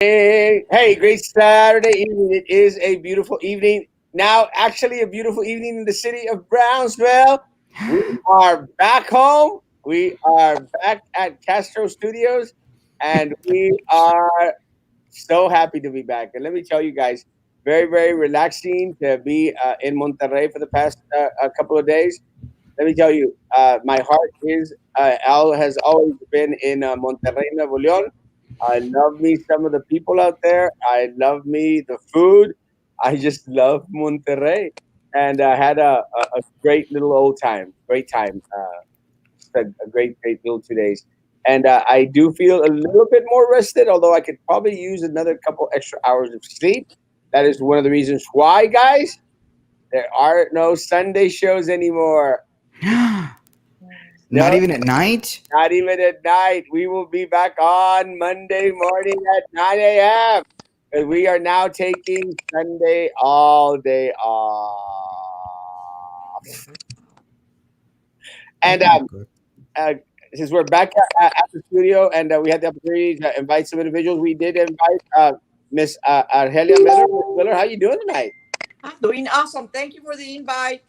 Hey, great Saturday evening. It is a beautiful evening. Now, actually, a beautiful evening in the city of Brownsville. We are back home. We are back at Castro Studios, and we are so happy to be back. And let me tell you guys, very, very relaxing to be in Monterrey for the past a couple of days. Let me tell you, my heart is has always been in Monterrey, Nuevo León. I love me some of the people out there. I love me the food. I just love Monterrey, and I had a great little old time. Great time. Just a great little 2 days. And I do feel a little bit more rested, although I could probably use another couple extra hours of sleep. That is one of the reasons why, guys, there are no Sunday shows anymore. Not No, even at night? not even at night. We will be back on Monday morning at 9 a.m. But we are now taking Sunday all day off. And Oh, good. uh, since we're back at the studio and we had the opportunity to invite some individuals, we did invite Miss Argelia Miller. Miss Miller, how you doing tonight? I'm doing awesome. Thank you for the invite.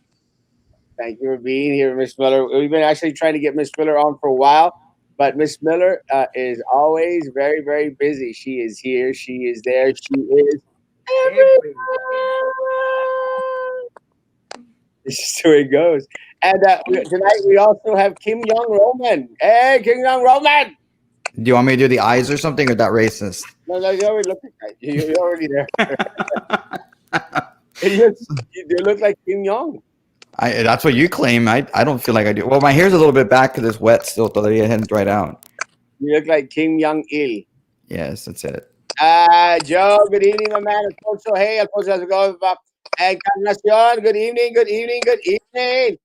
Thank you for being here, Miss Miller. We've been actually trying to get Miss Miller on for a while, but Miss Miller is always very, very busy. She is here. She is there. She is everywhere. Every This is the way it goes. And tonight we also have Kim Young Roman. Hey, Kim Young Roman. Do you want me to do the eyes or something, or that racist? No, no, you already look like that. You're already there. You look like Kim Young. That's what you claim. I don't feel like I do. Well, my hair's a little bit back because it's wet still. Todavía it hasn't dried out. You look like Kim Young Il. Yes, that's it. Joe, good evening, my man. Alfonso, hey, Alfonso, how's it going? Encarnacion, good evening, good evening, good evening.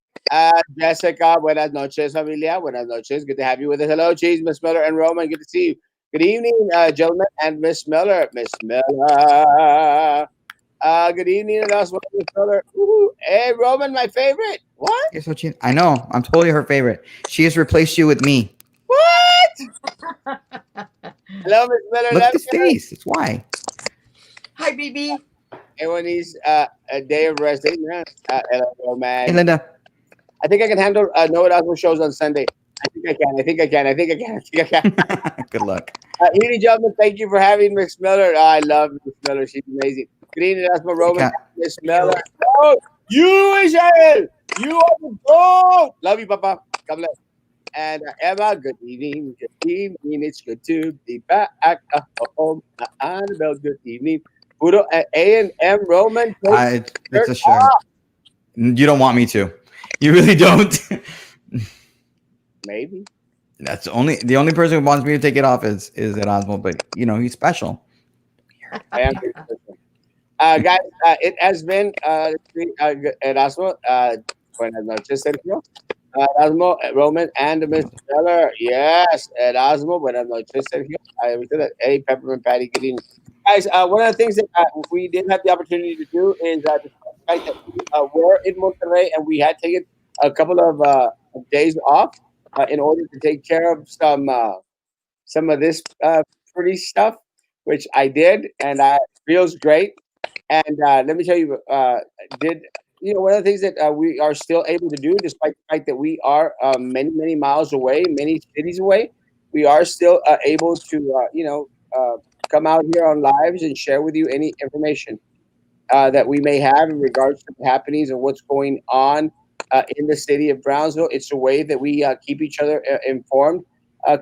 Jessica, buenas noches, familia. Buenas noches. Good to have you with us. Hello, Cheese, Miss Miller, and Roman. Good to see you. Good evening, gentlemen, and Miss Miller. Miss Miller. Good evening, and us, Miss Miller. Woo-hoo. Hey, Roman, my favorite. What? Yes, what you, I know. I'm totally her favorite. She has replaced you with me. What? Hello, Miss Miller. Look Love at his you. face. It's why. Hi, BB. Everyone needs a day of rest. Amen. Hello, man. Hey, Linda. I think I can handle no Erasmo shows on Sunday. I think I can. I think I can. I think I can. I think I can. Good luck. Ladies and gentlemen, thank you for having Miss Miller. I love Miss Miller. She's amazing. Good evening, Erasmo Roman. Can't- Miss Miller. Oh, you, Israel. You are the goat. Love you, Papa. God bless. And Emma, good evening. Good evening. It's good to be back home. Annabelle, good evening. Puro A&M Roman. It's a shame. You don't want me to. You really don't. Maybe. That's the only person who wants me to take it off is Erasmo, but he's special. I am. Guys, it has been Erasmo, buenas noches, Sergio. Erasmo, Roman, and Miss Miller. Yes, Erasmo, buenas noches, Sergio. We said that. Hey, Peppermint Patty, good evening. Guys, one of the things that we did have the opportunity to do is despite the fact that we were in Monterrey and we had taken a couple of days off in order to take care of some of this pretty stuff, which I did, and feels great. And let me tell you, did one of the things that we are still able to do, despite the fact that we are many miles away, many cities away, we are still able to come out here on lives and share with you any information that we may have in regards to the happenings and what's going on in the city of Brownsville. It's a way that we keep each other informed,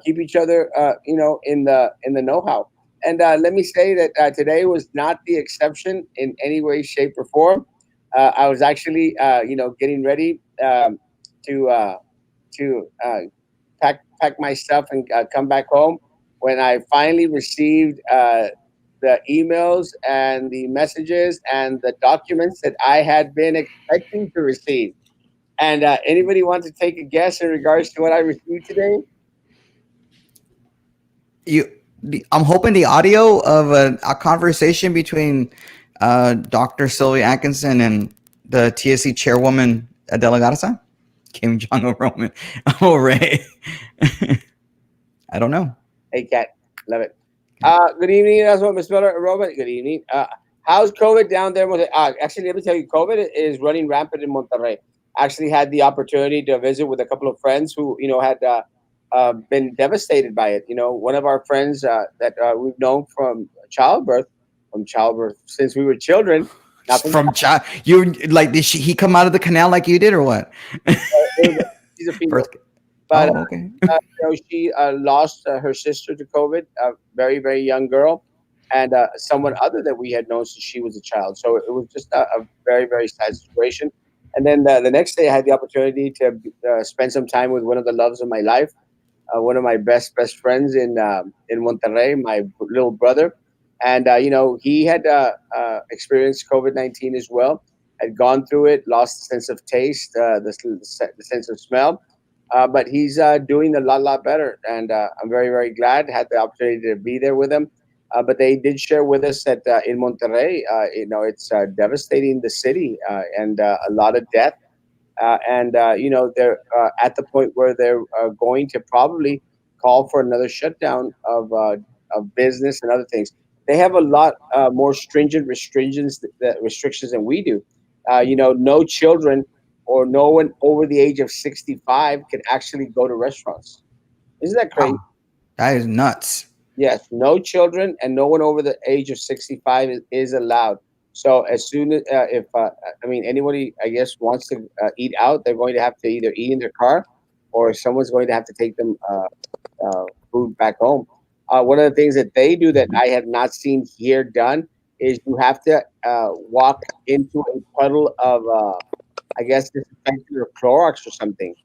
keep each other, in the know-how. And let me say that today was not the exception in any way, shape, or form. I was actually, getting ready to pack my stuff and come back home when I finally received the emails and the messages and the documents that I had been expecting to receive. And anybody want to take a guess in regards to what I received today? I'm hoping the audio of a conversation between Dr. Sylvia Atkinson and the TSC chairwoman Adela Garza, Kim Jong Roman. Oh, Ray. I don't know. Hey, Cat, love it. Good evening. That's what Miss Miller, Robert. Good evening. How's COVID down there? Actually, let me tell you, COVID is running rampant in Monterrey. Actually, had the opportunity to visit with a couple of friends who had been devastated by it. One of our friends that we've known from childbirth since we were children. Nothing. From child, you like did he come out of the canal like you did or what? She's a female, Birth. but Oh, okay. she lost her sister to COVID, a very, very young girl, and someone other that we had known since she was a child. So it was just a very, very sad situation. And then the next day, I had the opportunity to spend some time with one of the loves of my life, one of my best friends in Monterrey, my little brother, and he had experienced COVID-19 as well. Had gone through it, lost the sense of taste, the sense of smell, but he's doing a lot better, and I'm very very glad had the opportunity to be there with him. But they did share with us that in Monterrey, it's devastating the city and a lot of death and they're at the point where they're going to probably call for another shutdown of business and other things. They have a lot more stringent restrictions than we do. No children or no one over the age of 65 can actually go to restaurants. Isn't that crazy? Wow, that is nuts. Yes, no children and no one over the age of 65 is allowed. So as soon as if I mean anybody I guess wants to eat out, they're going to have to either eat in their car or someone's going to have to take them food back home. One of the things that they do that I have not seen here done is you have to walk into a puddle of I guess disinfectant or Clorox or something.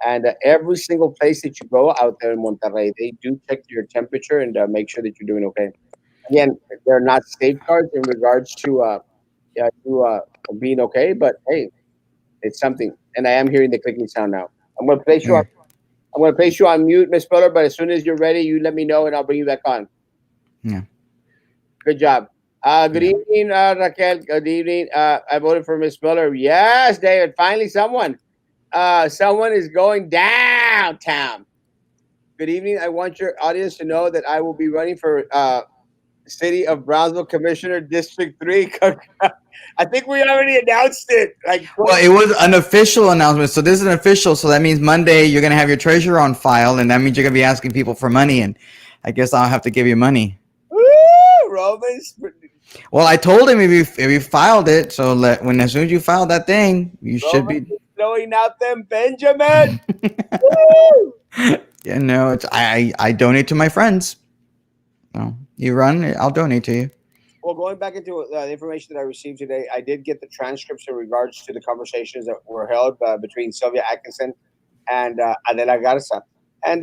And every single place that you go out there in Monterrey, they do check your temperature and make sure that you're doing okay. Again, they're not safeguards in regards to being okay, but hey, it's something. And I am hearing the clicking sound now. I'm going to place you on. Yeah, I'm going to place you on mute, Miss Miller. But as soon as you're ready, you let me know, and I'll bring you back on. yeah, Good job. Good yeah. evening, Raquel. Good evening. I voted for Miss Miller. Yes, David. Finally, someone. Someone is going downtown. Good evening. I want your audience to know that I will be running for City of Brownsville Commissioner District 3. I think we already announced it. Like, Well, it was an official announcement, so this is an official. So that means Monday you're gonna have your treasurer on file, and that means you're gonna be asking people for money, and I guess I'll have to give you money. woo, Romans. Well, I told him if you filed it, so when as soon as you file that thing, you should Romans be. is throwing out them Benjamin. Woo! Yeah, no, it's I donate to my friends. So you run, I'll donate to you. Well, going back into the information that I received today, I did get the transcripts in regards to the conversations that were held between Sylvia Atkinson and Adela Garza. And,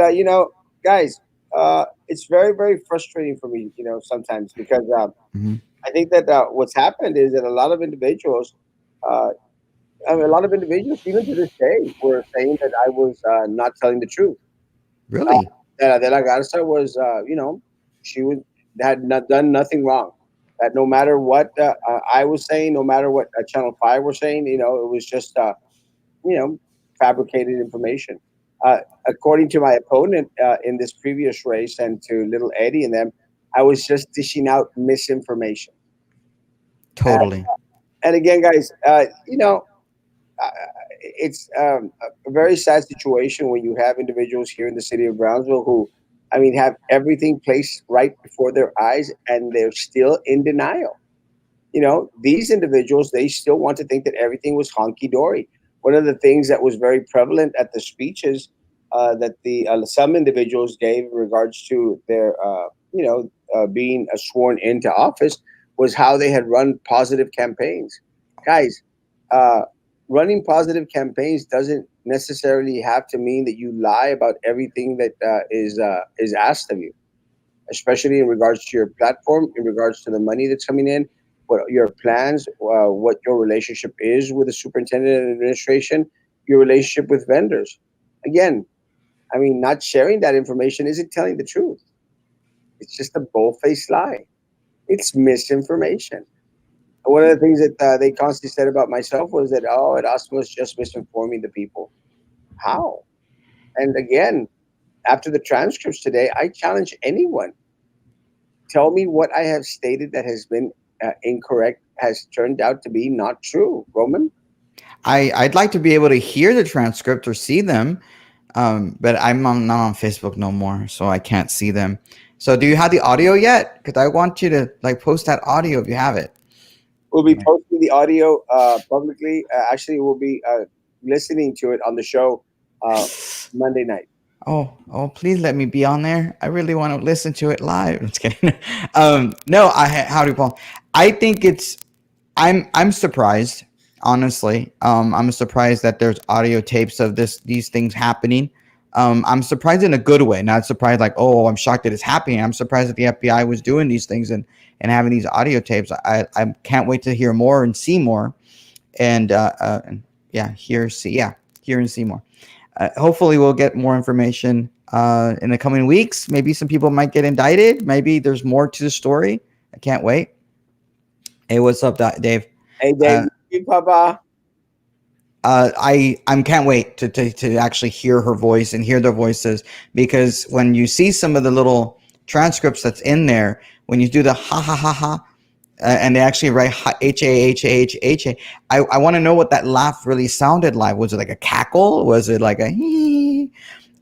guys, it's very, very frustrating for me, sometimes because Hmm. I think that what's happened is that uh, a lot of individuals, even to this day, were saying that I was not telling the truth. Uh, Really? that Adela Garza was, she was had not done nothing wrong. That no matter what I was saying, no matter what Channel Five were saying, it was just you know fabricated information. According to my opponent in this previous race and to Little Eddie and them, I was just dishing out misinformation. Totally. And again, guys, uh, it's a very sad situation when you have individuals here in the city of Brownsville who, I mean, have everything placed right before their eyes and they're still in denial. These individuals, they still want to think that everything was honky dory. One of the things that was very prevalent at the speeches that the some individuals gave in regards to their, being sworn into office was how they had run positive campaigns. Guys, uh, running positive campaigns doesn't necessarily have to mean that you lie about everything that is asked of you, especially in regards to your platform, in regards to the money that's coming in, what your plans, what your relationship is with the superintendent and administration, your relationship with vendors. Again, I mean, not sharing that information isn't telling the truth. It's just a bull-faced lie. It's misinformation. One of the things that they constantly said about myself was that, oh, Erasmo was just misinforming the people. How? And again, after the transcripts today, I challenge anyone tell me what I have stated that has been incorrect has turned out to be not true, Roman. I'd like to be able to hear the transcript or see them, but not on Facebook no more, so I can't see them. So do you have the audio yet? Because I want you to like post that audio if you have it. We'll be posting the audio publicly. Actually, we'll be listening to it on the show Monday night. Oh, please let me be on there. I really want to listen to it live. I'm just kidding. No, howdy, Paul. I think I'm surprised, honestly. I'm surprised that there's audio tapes of these things happening. I'm surprised in a good way, not surprised like, oh, I'm shocked that it's happening. I'm surprised that the FBI was doing these things and having these audio tapes. I can't wait to hear more and see more, and yeah, hear and see more. Hopefully, we'll get more information in the coming weeks. Maybe some people might get indicted. Maybe there's more to the story. I can't wait. Hey, what's up, Dave? Hey, Dave, Papa. I can't wait to actually hear her voice and hear their voices, because when you see some of the little transcripts that's in there, when you do the ha ha ha ha, and they actually write H A H A H H A, I want to know what that laugh really sounded like. Was it like a cackle? Was it like a hee?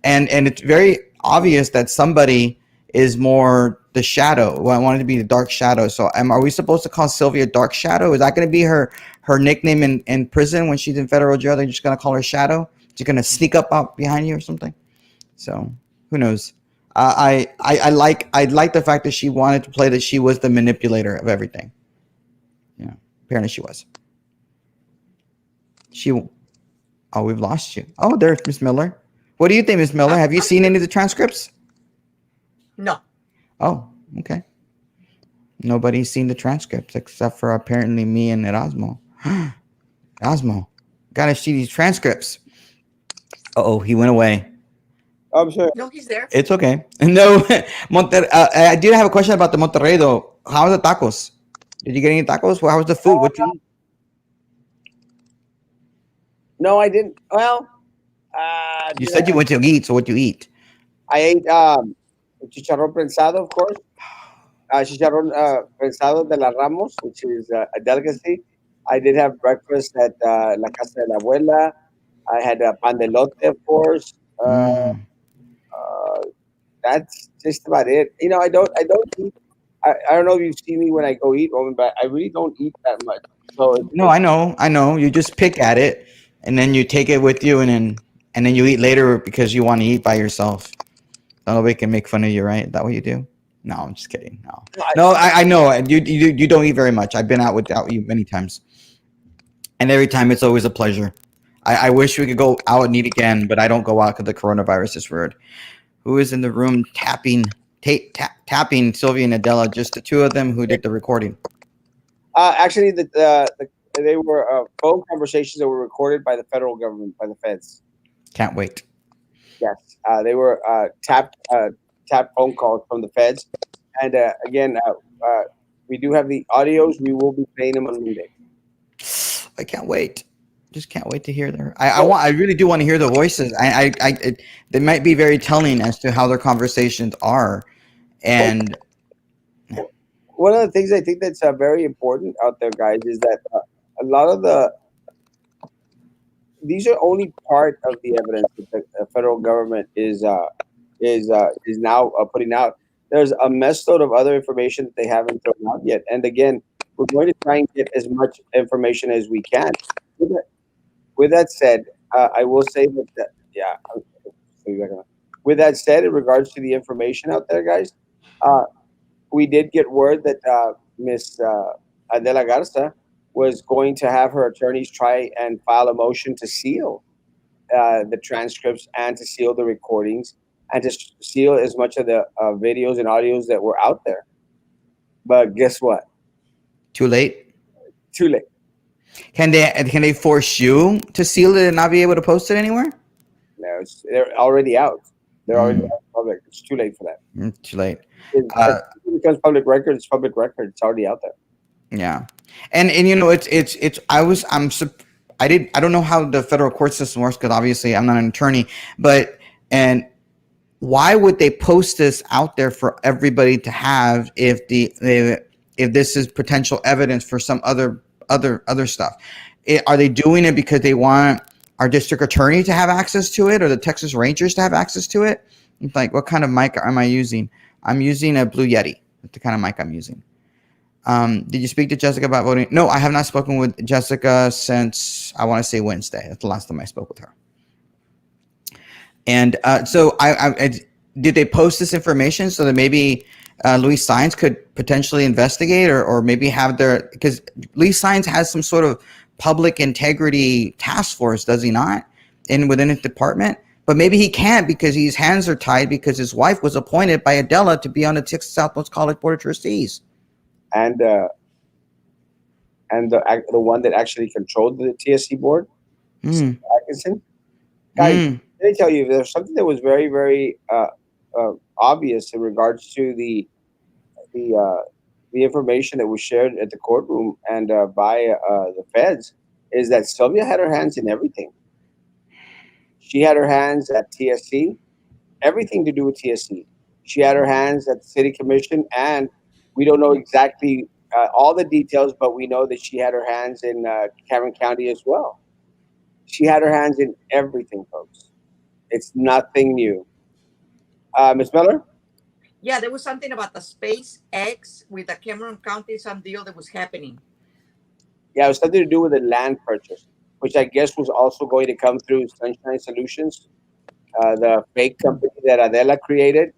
And it's very obvious that somebody is more the shadow. Well, I wanted to be the dark shadow. So are we supposed to call Sylvia Dark Shadow? Is that going to be her nickname in prison when she's in federal jail? They're just going to call her Shadow? She's going to sneak up out behind you or something? So who knows? I like the fact that she wanted to play that she was the manipulator of everything. Yeah, apparently she was. Oh, we've lost you. Oh, there's Miss Miller. What do you think, Miss Miller? Have you seen any of the transcripts? No. Oh, okay. Nobody's seen the transcripts except for apparently me and Erasmo. Erasmo, gotta see these transcripts. Oh, he went away. I'm sure. No, he's there. It's okay. No, I did have a question about the Monterrey though. How are the tacos? Did you get any tacos? How was the food? What you eat? No, I didn't. Well, You said you went to eat, so what do you eat? I ate chicharrón prensado, of course. Chicharrón prensado de la Ramos, which is a delicacy. I did have breakfast at La Casa de la Abuela. I had a pan de lote, of course. Mm. That's just about it. You know, I don't eat. I don't know if you see me when I go eat, Roman, but I really don't eat that much. So No, I know. You just pick at it, and then you take it with you, and then you eat later because you want to eat by yourself. Nobody can make fun of you, right? Is that what you do? No, I'm just kidding. No, I know you don't eat very much. I've been out without you many times, and every time it's always a pleasure. I wish we could go out and eat again, but I don't go out because the coronavirus is weird. Who is in the room tapping Sylvia and Adela? Just the two of them who did the recording. Actually, they were phone conversations that were recorded by the federal government, by the feds. Can't wait. Yes, they were tapped phone calls from the feds, and again, we do have the audios. We will be playing them on Monday. I can't wait. Just can't wait to hear their. I really do want to hear the voices. They might be very telling as to how their conversations are, and one of the things I think that's very important out there, guys, is that a lot of these are only part of the evidence that the federal government is now putting out. There's a mess load of other information that they haven't thrown out yet, and again, we're going to try and get as much information as we can. With that said, I will say that yeah. With that said, in regards to the information out there, guys, we did get word that Miss Adela Garza was going to have her attorneys try and file a motion to seal the transcripts and to seal the recordings and to seal as much of the videos and audios that were out there. But guess what? too late. Too late. Can they force you to seal it and not be able to post it anywhere? No, they're already out. They're already out in public. It's too late for that. Too late. It becomes public record. It's public record. It's already out there. Yeah, and you know I don't know how the federal court system works because obviously I'm not an attorney, but and why would they post this out there for everybody to have if this is potential evidence for some other stuff? Are they doing it because they want our district attorney to have access to it or the Texas Rangers to have access to it? It's like, what kind of mic am I using? I'm using a Blue Yeti. That's the kind of mic I'm using. Did you speak to Jessica about voting? No, I have not spoken with Jessica since, I want to say, Wednesday. That's the last time I spoke with her. And so did they post this information so that maybe Luis Saenz could potentially investigate or maybe have because Luis Saenz has some sort of public integrity task force, does he not, within his department? But maybe he can't because his hands are tied because his wife was appointed by Adela to be on the Texas Southwest College Board of Trustees. And the one that actually controlled the TSC board, Atkinson. Guys, let me tell you, there's something that was very, very obvious in regards to the information that was shared at the courtroom and by the feds, is that Sylvia had her hands in everything. She had her hands at TSC, everything to do with TSC. She had her hands at the city commission, and we don't know exactly all the details, but we know that she had her hands in Cameron County as well. She had her hands in everything, folks. It's nothing new. Ms. Miller? Yeah, there was something about the SpaceX with the Cameron County, some deal that was happening. Yeah, it was something to do with the land purchase, which I guess was also going to come through Sunshine Solutions, the fake company that Adela created.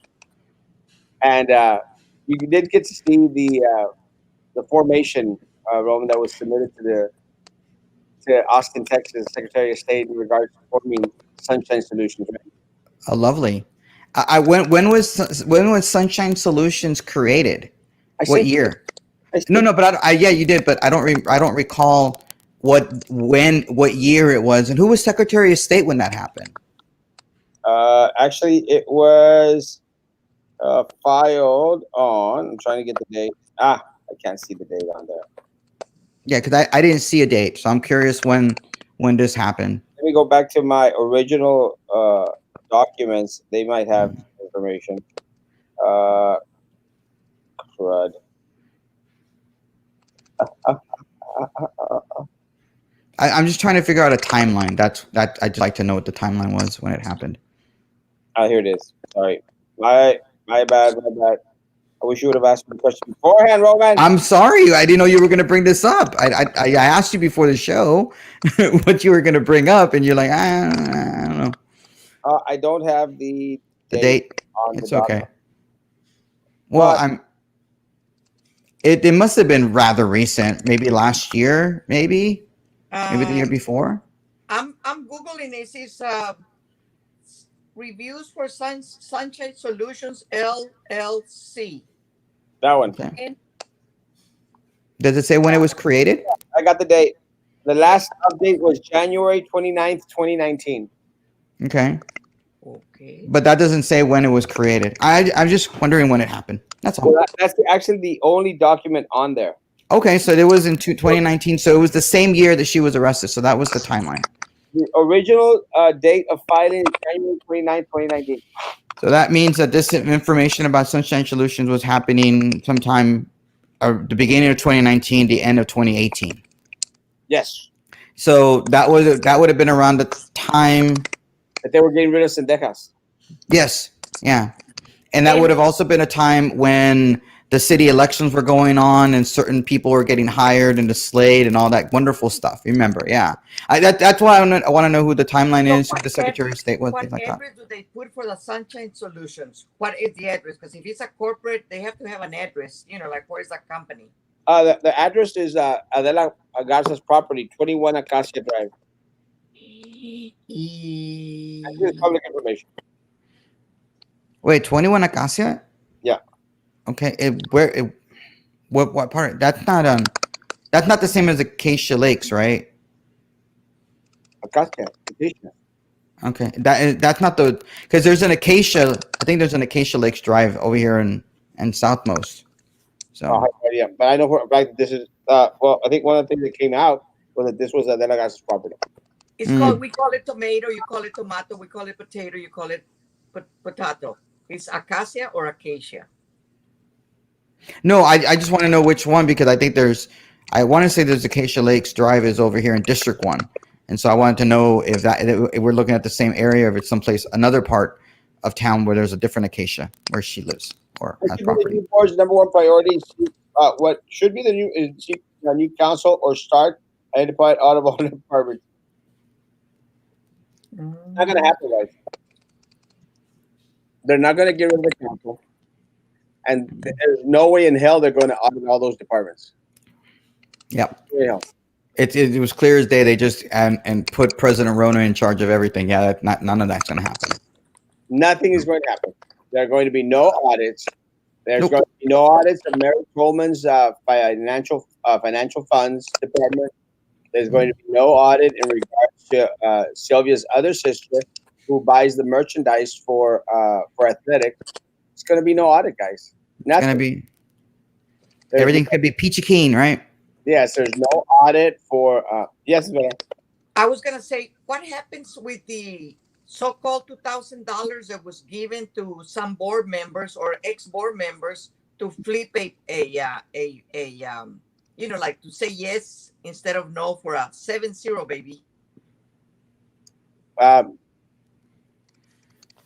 And you did get to see the formation, Roman, that was submitted to Austin, Texas, Secretary of State in regards to forming Sunshine Solutions. Right? Oh, lovely. When was Sunshine Solutions created? What year? No, but yeah, you did, but I don't recall what year it was, and who was Secretary of State when that happened. Actually, it was filed on. I'm trying to get the date. I can't see the date on there. Yeah, because I didn't see a date, so I'm curious when this happened. Let me go back to my original documents. They might have information. Crud. I'm just trying to figure out a timeline. I'd just like to know what the timeline was when it happened. Here it is. Sorry, my bad. I wish you would have asked me the question beforehand, Roman. I'm sorry. I didn't know you were going to bring this up. I asked you before the show what you were going to bring up, and you're like, I don't know. I don't have the date. On it's the okay. document. Well, It must have been rather recent. Maybe last year. Maybe the year before. I'm googling this. Is reviews for Sunshine Solutions LLC. That one. Okay. Does it say when it was created? I got the date. The last update was January 29th, 2019. Okay. Okay. But that doesn't say when it was created. I'm just wondering when it happened. That's all. So that's actually the only document on there. Okay, so it was in 2019. So it was the same year that she was arrested. So that was the timeline. The original date of filing is January 29th, 2019. So that means that this information about Sunshine Solutions was happening sometime the beginning of 2019, the end of 2018. Yes. So that would have been around the time that they were getting rid of Sendejas. Yes. Yeah. And that would have also been a time when the city elections were going on and certain people were getting hired into Slade and all that wonderful stuff. Remember? Yeah. That's why I want to know who the timeline is, who the Secretary of State was, things like that. What address do they put for the Sunshine Solutions? What is the address? Because if it's a corporate, they have to have an address. Like where is the company? The address is Adela Garza's property, 21 Acacia Drive. This is public information. Wait, 21 Acacia? Yeah. Okay. What part? That's not the same as Acacia Lakes, right? Acacia. Okay. That's not because there's an Acacia. I think there's an Acacia Lakes Drive over here in Southmost. So. Yeah, but I know this is. I think one of the things that came out was that this was Adela Garza's property. It's called. We call it tomato. You call it tomato. We call it potato. You call it Potato. It's acacia or acacia? No, I just want to know which one because I think I want to say there's Acacia Lakes Drive is over here in District 1. And so I wanted to know if we're looking at the same area, or if it's someplace, another part of town where there's a different acacia where she lives or What has should be the property. new board's number one priority? What should be the new seek a new council or start identified audible department? Not gonna Mm. happen, guys. They're not gonna get rid of the council, and there's no way in hell they're going to audit all those departments. Yep. You know, It was clear as day. They just and put President Rona in charge of everything. Yeah, none of that's going to happen. nothing is going to happen. There are going to be no audits. There's going Nope. to be no audits of Mary Coleman's financial funds department. There's going to be no audit in regards to Sylvia's other sister, who buys the merchandise for athletic. It's going to be no audit, guys. It's going to Nothing. be There's everything's going to be peachy keen, right? yes. There's no audit for yes, Vera. I was gonna say, what happens with the so-called $2,000 that was given to some board members or ex-board members to flip like to say yes instead of no for a 7-0 baby. Um,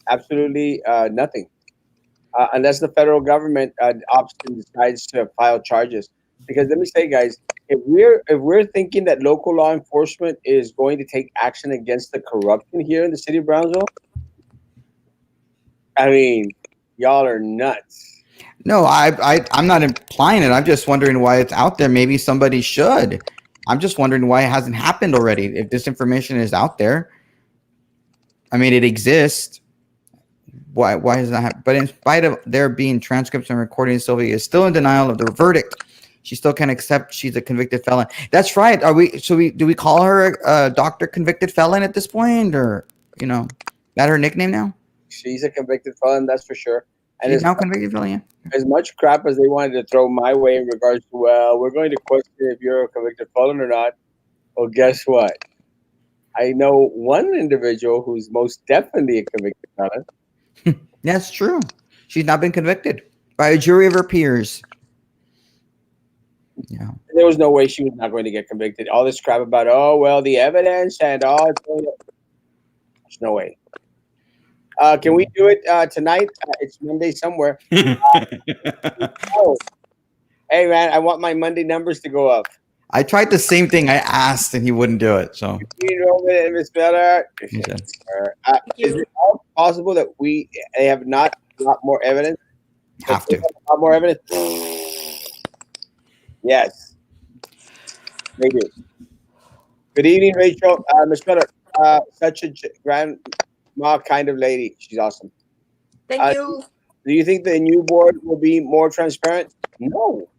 absolutely nothing. Unless the federal government opts and decides to file charges. Because let me say, guys, if we're thinking that local law enforcement is going to take action against the corruption here in the city of Brownsville, I mean, y'all are nuts. No, I'm not implying it. I'm just wondering why it's out there. Maybe somebody should. I'm just wondering why it hasn't happened already. If this information is out there, I mean, it exists. Why is that happen? But in spite of there being transcripts and recordings, Sylvia is still in denial of the verdict. She still can't accept she's a convicted felon. That's right. Are we? So do we call her a doctor convicted felon at this point, or that her nickname now? She's a convicted felon, that's for sure. And She's now convicted felon. Yeah. as much crap as they wanted to throw my way in regards to, well, we're going to question if you're a convicted felon or not. Well, guess what? I know one individual who's most definitely a convicted felon. That's true. She's not been convicted by a jury of her peers. Yeah. There was no way she was not going to get convicted. All this crap about, oh, well, the evidence and all. There's no way. Can we do it tonight? It's Monday somewhere. Oh, hey, man, I want my Monday numbers to go up. I tried the same thing. I asked, and he wouldn't do it. So Roman and Miss Miller. he said, Is it all possible that they have not got more evidence? have to. Not more evidence? Yes, they do. Good evening, Rachel. Miss Miller, such a grandma kind of lady. She's awesome. Thank you. Do you think the new board will be more transparent? No,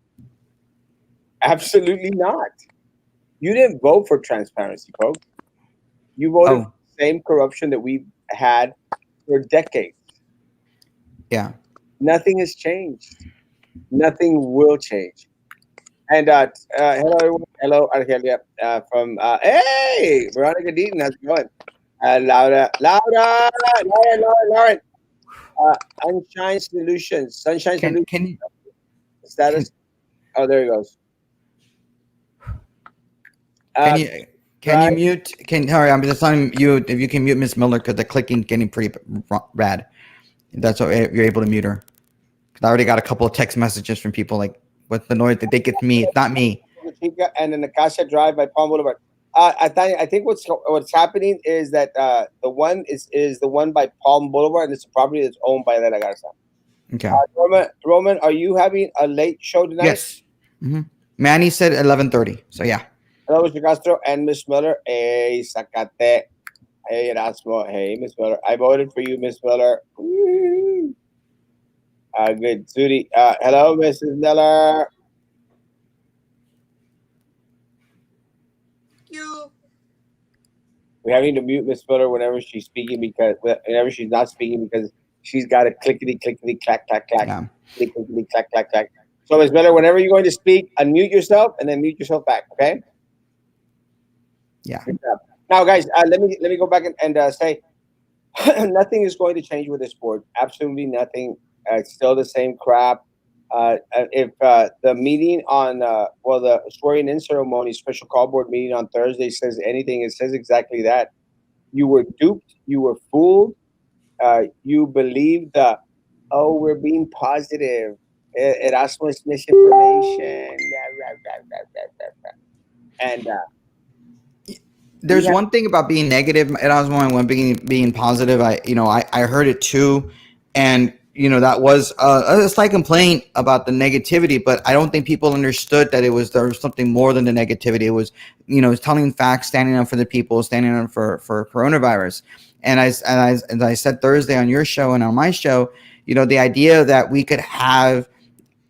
absolutely not. You didn't vote for transparency, folks. You voted for the same corruption that we've had for decades. Yeah. Nothing has changed. Nothing will change. And hello, everyone. Hello, Argelia. Hey, Veronica Deaton, how's it going? Lauren. Sunshine Solutions. Sunshine Solutions. Can you? Status. Oh, there he goes. Can you mute? Sorry, I'm just telling you if you can mute Miss Miller because the clicking getting pretty bad. That's what you're able to mute her. I already got a couple of text messages from people like, "What's the noise?" They think it's me. It's not me. And an Acacia Drive by Palm Boulevard. I think what's happening is that the one is the one by Palm Boulevard, and it's a property that's owned by De La Garza. Okay. Roman, are you having a late show tonight? Yes. Mm-hmm. Manny said 11:30. So yeah. Hello, Mr. Castro and Miss Miller. Hey, Zacate. Hey, Erasmo. Hey, Miss Miller. I voted for you, Miss Miller. Woo. Good. Sudi. Hello, Mrs. Miller. Thank you. We're having to mute Miss Miller whenever she's speaking whenever she's not speaking because she's got a clickety clack clack clack. Yeah. Clickety clack clack clack. So Miss Miller, whenever you're going to speak, unmute yourself and then mute yourself back. Okay. Yeah. Now, guys, let me go back and say, Nothing is going to change with this board. Absolutely nothing. It's still the same crap. If the meeting on, well, the swearing in ceremony, special call board meeting on Thursday says anything, it says exactly that. You were duped. You were fooled. You believed the, oh, we're being positive. Erasmus misinformation. And we There's have, one thing about being negative, Erasmo, and one being positive. I heard it too, and that was a slight complaint about the negativity, but I don't think people understood that there was something more than the negativity. It was telling facts, standing up for the people, standing up for coronavirus. And I said Thursday on your show and on my show, the idea that we could have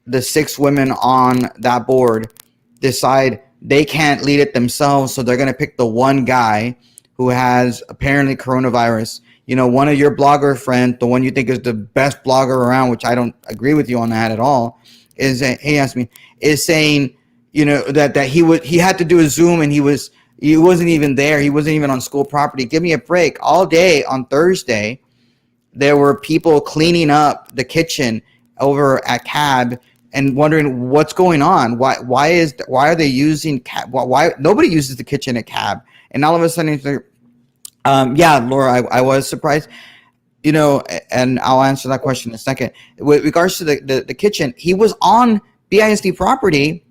the six women on that board decide they can't lead it themselves, so they're going to pick the one guy who has apparently coronavirus. One of your blogger friend, the one you think is the best blogger around, which I don't agree with you on that at all, he asked me, is saying, that he had to do a Zoom and he wasn't even there. He wasn't even on school property. Give me a break. All day on Thursday, there were people cleaning up the kitchen over at Cab and wondering what's going on. Why are they using Cab? Why nobody uses the kitchen at Cab? And all of a sudden, it's like, yeah, Laura, I was surprised. And I'll answer that question in a second. With regards to the kitchen, he was on BISD property.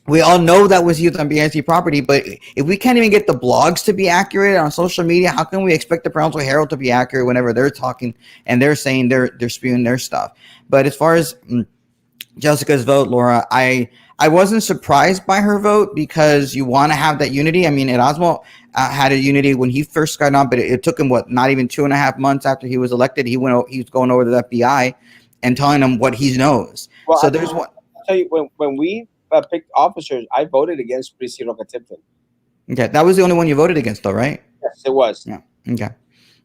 We all know that was used on BISD property, but if we can't even get the blogs to be accurate on social media, how can we expect the Brownsville Herald to be accurate whenever they're talking and they're saying they're spewing their stuff? But as far as Jessica's vote, Laura, I wasn't surprised by her vote because you want to have that unity. I mean, Erasmo had a unity when he first got on, but it took him not even 2.5 months after he was elected. He was going over to the FBI and telling them what he knows. well, So there's one. I'll tell you, when we picked officers, I voted against Priscilla Tipton. Okay, that was the only one you voted against, though, right? Yes, it was. Yeah. Okay.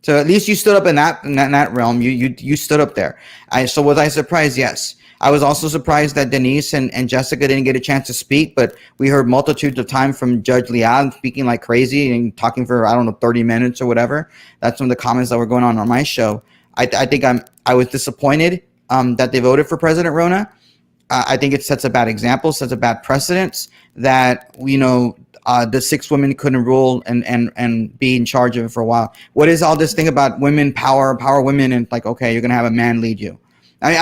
So at least you stood up in that realm. You stood up there. So was I surprised? Yes. I was also surprised that Denise and Jessica didn't get a chance to speak, but we heard multitudes of time from Judge Leal speaking like crazy and talking for, I don't know, 30 minutes or whatever. That's some of the comments that were going on my show. I think I was disappointed that they voted for President Rona. I think it sets a bad example, sets a bad precedence that the six women couldn't rule and be in charge of it for a while. What is all this thing about women power women, and like, okay, you're gonna have a man lead you? I mean,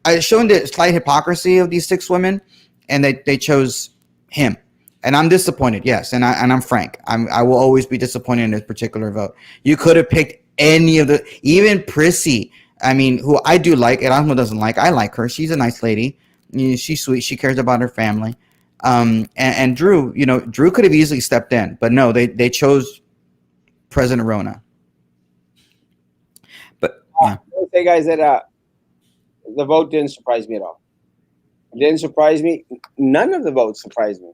I'm showing the slight hypocrisy of these six women, and they chose him, and I'm disappointed. Yes, and I'm frank. I will always be disappointed in this particular vote. You could have picked any of even Prissy. I mean, who I do like. Erasmo doesn't like. I like her. She's a nice lady. She's sweet. She cares about her family. And Drew, Drew could have easily stepped in, but no, they chose President Rona. But yeah, I would say, guys, that the vote didn't surprise me at all. It didn't surprise me. None of the votes surprised me.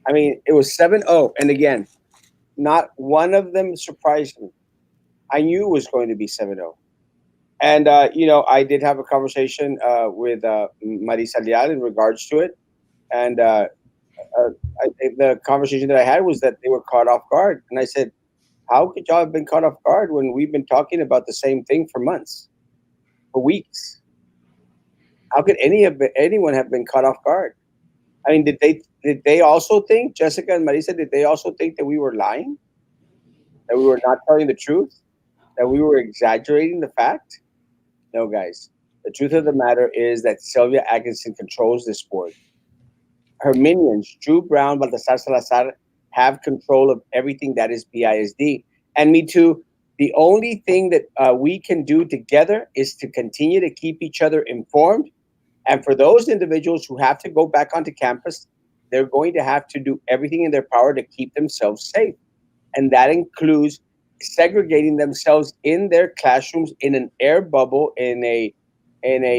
I mean, it was 7-0. And again, not one of them surprised me. I knew it was going to be 7-0. And, I did have a conversation with Marisa Leal in regards to it. And uh, the conversation that I had was that they were caught off guard. And I said, how could y'all have been caught off guard when we've been talking about the same thing for months, for weeks? How could anyone have been caught off guard? I mean, did they also think, Jessica and Marisa, did they also think that we were lying, that we were not telling the truth, that we were exaggerating the fact? No, guys. The truth of the matter is that Sylvia Atkinson controls this board. Her minions, Drew Brown, Baltasar Salazar, have control of everything that is BISD. And me too. The only thing that we can do together is to continue to keep each other informed. And for those individuals who have to go back onto campus, they're going to have to do everything in their power to keep themselves safe. And that includes segregating themselves in their classrooms in an air bubble, in a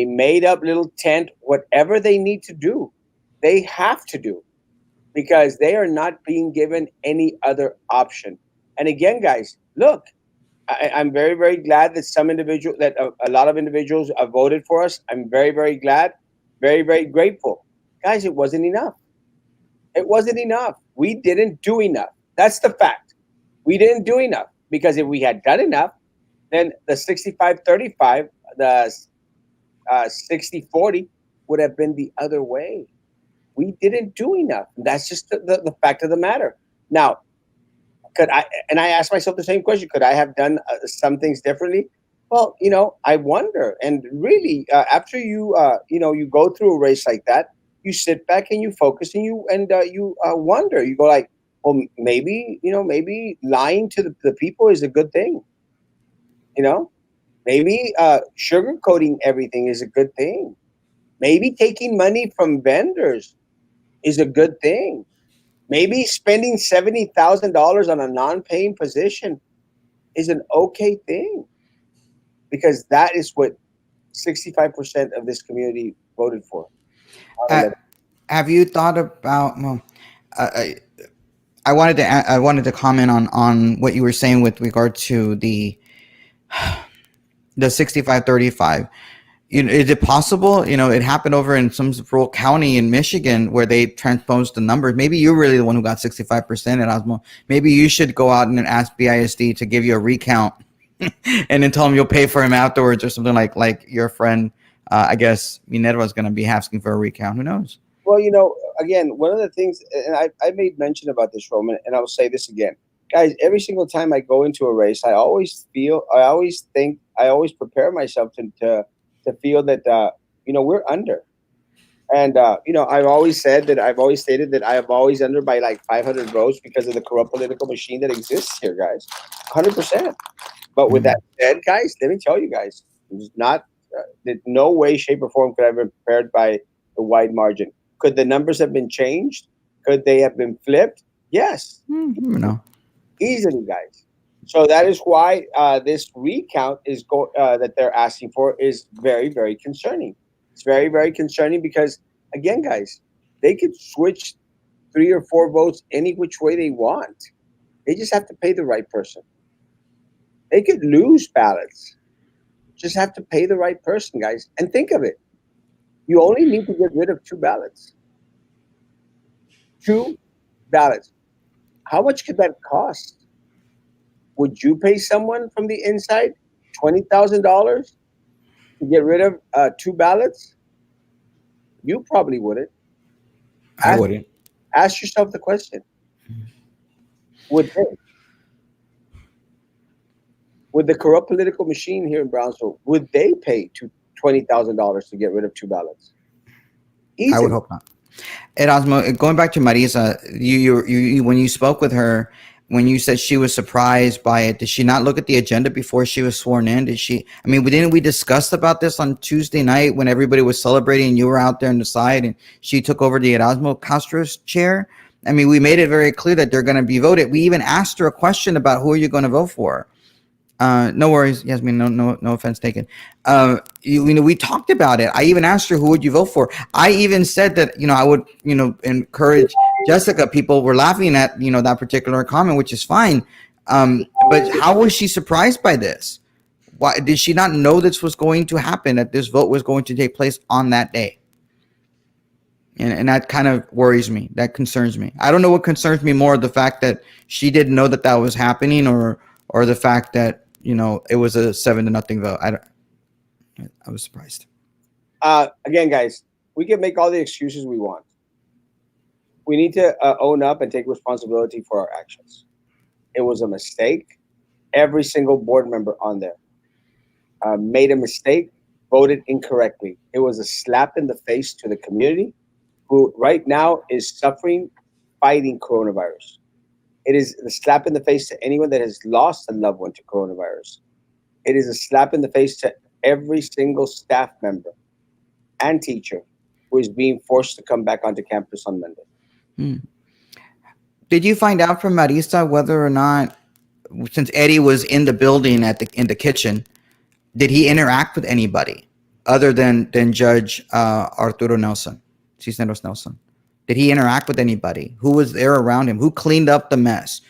made up little tent, whatever they need to do, they have to do, because they are not being given any other option. And again, guys, look, I'm very, very glad that a lot of individuals have voted for us. I'm very, very glad, very, very grateful. Guys, it wasn't enough. It wasn't enough. We didn't do enough. That's the fact. We didn't do enough, because if we had done enough, then the 65-35, the 60-40 would have been the other way. We didn't do enough. That's just the fact of the matter. Now, could I, and I asked myself the same question, could I have done some things differently? Well, I wonder. And really, after you go through a race like that, you sit back and you focus and you wonder. You go like, well, maybe lying to the people is a good thing. You know, maybe sugarcoating everything is a good thing. Maybe taking money from vendors is a good thing. Maybe spending $70,000 on a non-paying position is an okay thing, because that is what 65% of this community voted for. Uh, have you thought about? Well, I, I wanted to comment on what you were saying with regard to the 65-35. Is it possible? It happened over in some rural county in Michigan where they transposed the numbers. Maybe you're really the one who got 65%, Erasmo. Maybe you should go out and ask BISD to give you a recount and then tell them you'll pay for him afterwards or something like your friend. I guess Minerva is going to be asking for a recount. Who knows? Well, again, one of the things, and I made mention about this, Roman, and I'll say this again. Guys, every single time I go into a race, I always think, I always prepare myself to feel that, we're under. And, I've always stated that I have always under by like 500 votes because of the corrupt political machine that exists here, guys. 100%. But with that said, guys, let me tell you guys, it's not, no way, shape, or form could I have been prepared by the wide margin. Could the numbers have been changed? Could they have been flipped? Yes. No. Easily, guys. So that is why this recount that they're asking for is very, very concerning. It's very, very concerning because, again, guys, they could switch 3 or 4 votes any which way they want. They just have to pay the right person. They could lose ballots. Just have to pay the right person, guys. And think of it. You only need to get rid of 2 ballots. 2 ballots. How much could that cost? Would you pay someone from the inside $20,000 to get rid of 2 ballots? You probably wouldn't. I wouldn't. Ask yourself the question: Would they? Would the corrupt political machine here in Brownsville, would they pay $20,000 to get rid of 2 ballots? I would Easily. hope not. Erasmo, going back to Marisa, you when you spoke with her, when you said she was surprised by it, did she not look at the agenda before she was sworn in? Did she? I mean, didn't we discuss about this on Tuesday night when everybody was celebrating and you were out there on the side and she took over the Erasmo Castro's chair? I mean, we made it very clear that they're going to be voted. We even asked her a question about who are you going to vote for. No worries, Yasmin. No offense taken. We talked about it. I even asked her, who would you vote for? I even said that, I would, encourage Jessica. People were laughing at, that particular comment, which is fine. But how was she surprised by this? Why did she not know this was going to happen, that this vote was going to take place on that day? And that kind of worries me. That concerns me. I don't know what concerns me more, the fact that she didn't know that was happening, or the fact that, it was a 7-0 vote. I was surprised. Again, guys, we can make all the excuses we want. We need to own up and take responsibility for our actions. It was a mistake. Every single board member on there made a mistake, voted incorrectly. It was a slap in the face to the community, who right now is suffering, fighting coronavirus. It is a slap in the face to anyone that has lost a loved one to coronavirus. It is a slap in the face to every single staff member and teacher who is being forced to come back onto campus on Monday. Did you find out from Marisa whether or not, since Eddie was in the building in the kitchen, did he interact with anybody other than Judge Arturo Nelson, Cisneros Nelson? Did he interact with anybody? Who was there around him? Who cleaned up the mess?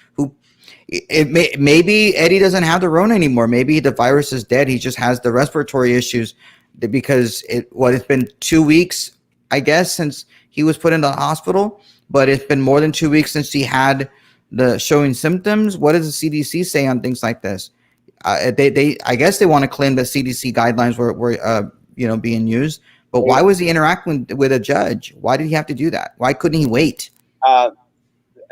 Maybe Eddie doesn't have the Rona anymore. Maybe the virus is dead. He just has the respiratory issues because it's been 2 weeks, I guess, since he was put in the hospital. But it's been more than 2 weeks since he had the showing symptoms. What does the CDC say on things like this? They I guess they want to claim that CDC guidelines were being used. But They, why was he interacting with a judge? Why did he have to do that? Why couldn't he wait? uh,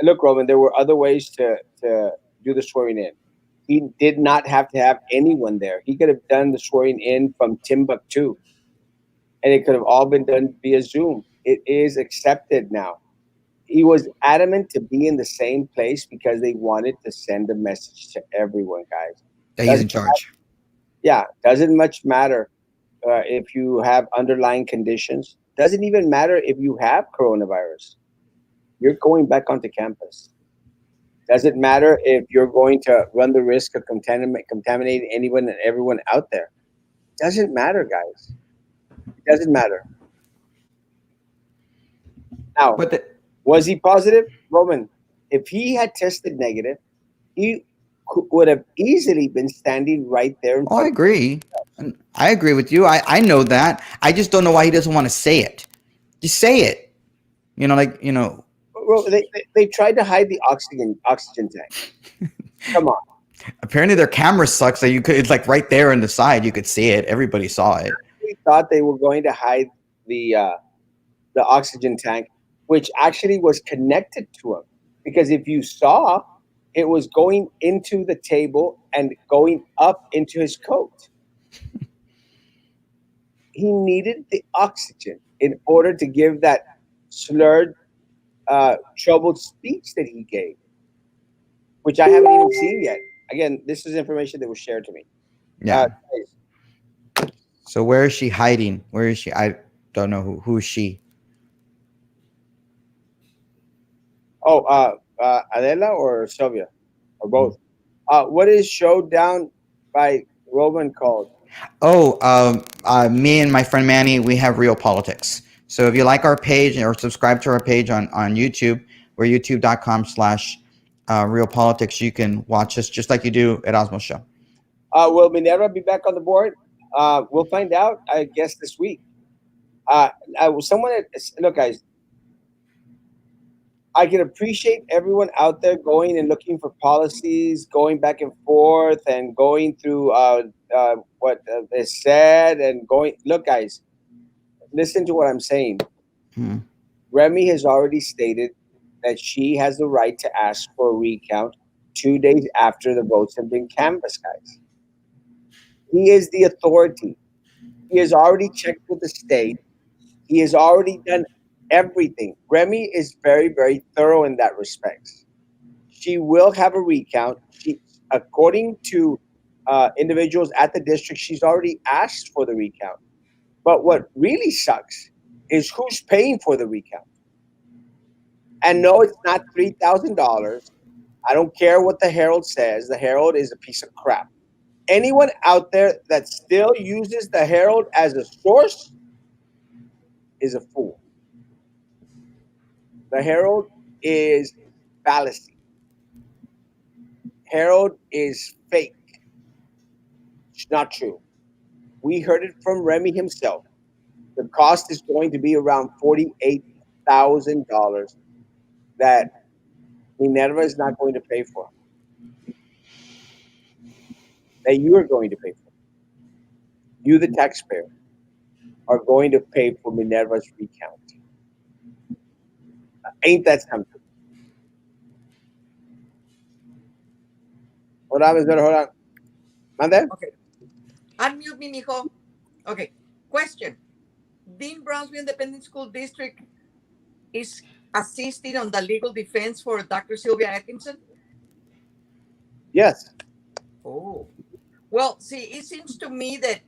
look, Roman, there were other ways to do the swearing in. He did not have to have anyone there. He could have done the swearing in from Timbuktu, and it could have all been done via Zoom. It is accepted now. He was adamant to be in the same place because they wanted to send a message to everyone, guys. That he's Doesn't in charge. Yeah, doesn't much matter if you have underlying conditions. Doesn't even matter if you have coronavirus. You're going back onto campus. Doesn't matter if you're going to run the risk of contaminating anyone and everyone out there. Doesn't matter, guys. It doesn't matter. Now, But was he positive? Roman, if he had tested negative, he would have easily been standing right there in oh, I front of agree. And I agree with you. I know that. I just don't know why he doesn't want to say it. Just say it. Well, they tried to hide the oxygen tank. Come on. Apparently their camera sucks. So you could. It's like right there on the side. You could see it. Everybody saw it. We thought they were going to hide the uh, the oxygen tank, which actually was connected to him. Because if you saw, it was going into the table and going up into his coat. He needed the oxygen in order to give that slurred, troubled speech that he gave, which I haven't even seen yet. Again, this is information that was shared to me. Uh, Yeah. So where is she hiding? Where is she? I don't know who is she. Adela or Sylvia, or both. What is Showdown by Roman called? Oh, me and my friend Manny, we have Real Politics. So if you like our page or subscribe to our page on YouTube, we're youtube.com/, Real Politics. You can watch us just like you do at Osmo Show. Will Minerva be back on the board? We'll find out, I guess, this week. Someone, look, guys, I can appreciate everyone out there going and looking for policies, going back and forth, and going through what is said, and going. Look, guys, listen to what I'm saying. Hmm. Remy has already stated that she has the right to ask for a recount 2 days after the votes have been canvassed, guys. He is the authority. He has already checked with the state. He has already done everything. Remy is very, very thorough in that respect. She will have a recount. According to individuals at the district, she's already asked for the recount. But what really sucks is who's paying for the recount. And no, it's not $3,000. I don't care what the Herald says. The Herald is a piece of crap. Anyone out there that still uses the Herald as a source is a fool. The Herald is fallacy. Herald is fake. It's not true. We heard it from Remy himself. The cost is going to be around $48,000 that Minerva is not going to pay for, that you are going to pay for. You, the taxpayer, are going to pay for Minerva's recount. Ain't that something? Hold on, Miss Better, hold on. Mande? Okay. Unmute me, mijo. Okay. Question. Dean Brownsville Independent School District is assisting on the legal defense for Dr. Sylvia Atkinson? Yes. Oh. Well, see, it seems to me that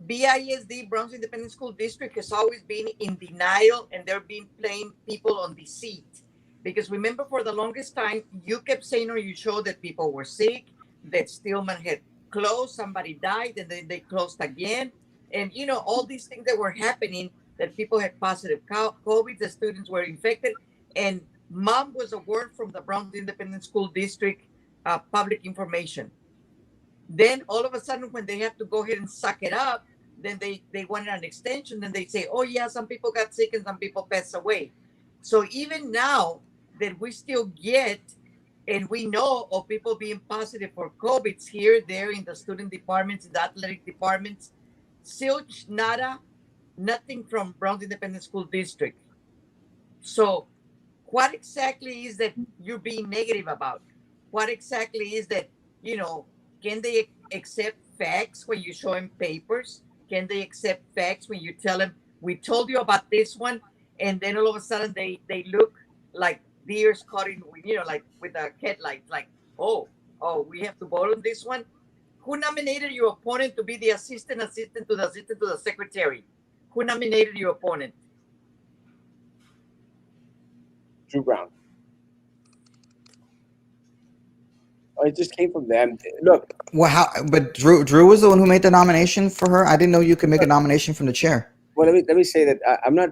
BISD, Brownsville Independent School District, has always been in denial and they're being playing people on deceit. Because remember, for the longest time, you kept saying on your show that people were sick, that Stillman had closed, somebody died, and then they closed again. And, you know, all these things that were happening, that people had positive COVID, the students were infected. And mom was a word from the Brownsville Independent School District public information. Then all of a sudden, when they have to go ahead and suck it up, then they wanted an extension. Then they say, oh, yeah, some people got sick and some people passed away. So even now that we still get And we know of people being positive for COVID here, there, in the student departments, in the athletic departments. Silch, nada, nothing from Browns Independent School District. So, what exactly is that you're being negative about? What exactly is that, you know, can they accept facts when you show them papers? Can they accept facts when you tell them, we told you about this one? And then all of a sudden they look like deers caught in, you know, like with a headlight, like, oh, we have to vote on this one? Who nominated your opponent to be the assistant to the secretary? Who nominated your opponent? Drew Brown. Oh, it just came from them. Look, Well, how? But Drew was the one who made the nomination for her. I didn't know you could make a nomination from the chair. well, let me say that I'm not,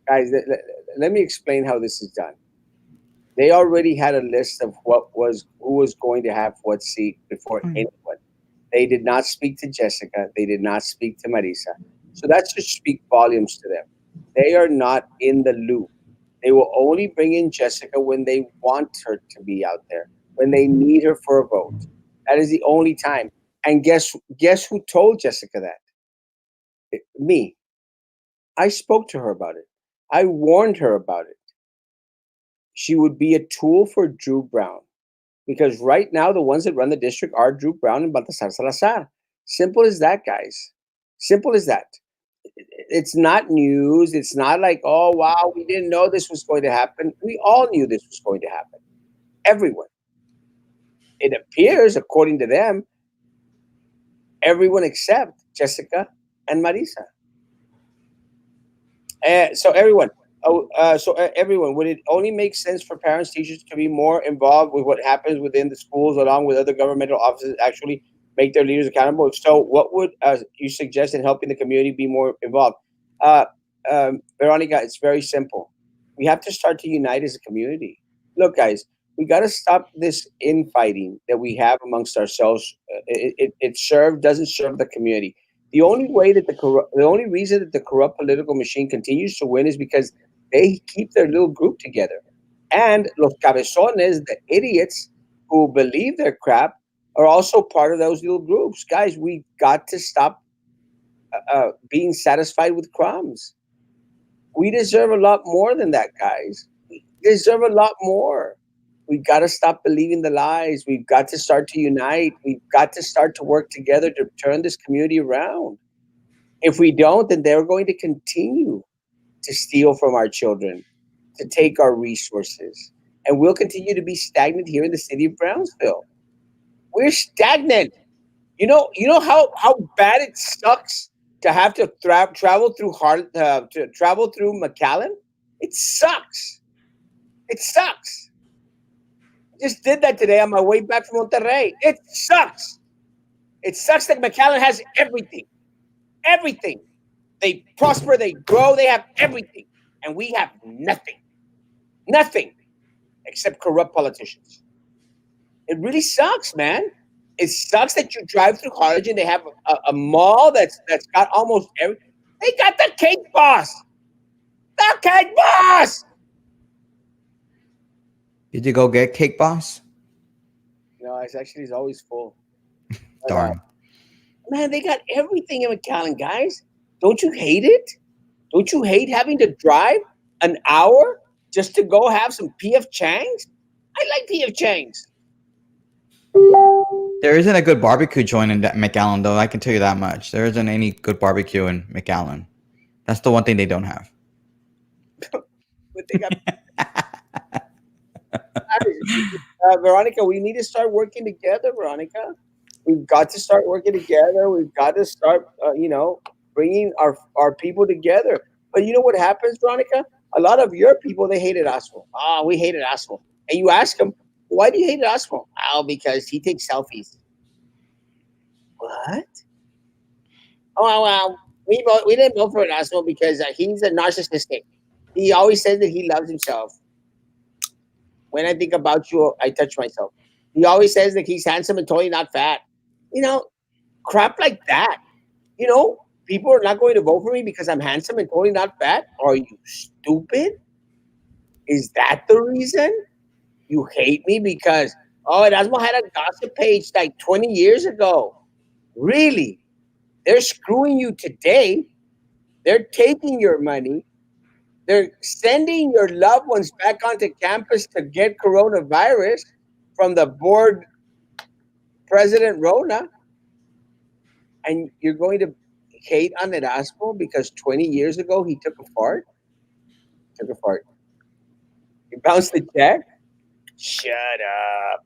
guys. Let me explain how this is done. They already had a list of who was going to have what seat before Mm. anyone. They did not speak to Jessica. They did not speak to Marisa. So that should speak volumes to them. They are not in the loop. They will only bring in Jessica when they want her to be out there, when they need her for a vote. That is the only time. And guess who told Jessica that? Me. I spoke to her about it. I warned her about it. She would be a tool for Drew Brown. Because right now, the ones that run the district are Drew Brown and Baltasar Salazar. Simple as that, guys. Simple as that. It's not news. It's not like, oh, wow, we didn't know this was going to happen. We all knew this was going to happen. Everyone. It appears, according to them, everyone except Jessica and Marisa. So everyone, everyone, would it only make sense for parents, teachers to be more involved with what happens within the schools, along with other governmental offices, actually make their leaders accountable? If so, what would you suggest in helping the community be more involved? Uh, Veronica, it's very simple. We have to start to unite as a community. Look, guys, we got to stop this infighting that we have amongst ourselves. It doesn't serve the community. The only reason that the corrupt political machine continues to win is because they keep their little group together. And los cabezones, the idiots who believe their crap, are also part of those little groups. Guys, we got to stop being satisfied with crumbs. We deserve a lot more than that, guys. We deserve a lot more. We've got to stop believing the lies. We've got to start to unite. We've got to start to work together to turn this community around. If we don't, then they're going to continue to steal from our children, to take our resources. And we'll continue to be stagnant here in the city of Brownsville. We're stagnant. You know how bad it sucks to have to travel through to travel through McAllen. It sucks. It sucks. I just did that today on my way back from Monterrey. It sucks. It sucks that McAllen has everything. Everything. They prosper, they grow, they have everything. And we have nothing. Nothing except corrupt politicians. It really sucks, man. It sucks that you drive through Harlingen. They have a mall that's got almost every. They got the cake boss. The cake boss. Did you go get Cake Boss? No, it's actually is always full. But Darn. man, they got everything in McAllen, guys. Don't you hate it? Don't you hate having to drive an hour just to go have some PF Chang's? I like PF Chang's. There isn't a good barbecue joint in McAllen, though. I can tell you that much. There isn't any good barbecue in McAllen. That's the one thing they don't have. But they got Veronica. We need to start working together, Veronica. We've got to start working together. We've got to start, bringing our people together. But you know what happens, Veronica? A lot of your people, they hated Erasmo. Oh, we hated Erasmo. And you ask them, why do you hate Erasmo? Oh, because he takes selfies. What? Oh, well, we didn't vote for Erasmo because he's a narcissistic. He always says that he loves himself. When I think about you, I touch myself. He always says that he's handsome and totally not fat. You know, crap like that. People are not going to vote for me because I'm handsome and totally not fat. Are you stupid? Is that the reason? You hate me because, oh, Erasmo had a gossip page like 20 years ago. Really? They're screwing you today. They're taking your money. They're sending your loved ones back onto campus to get coronavirus from the board president Rona, and you're going to hate on Erasmo because 20 years ago he took a fart? Took a fart. He bounced the check? Shut up.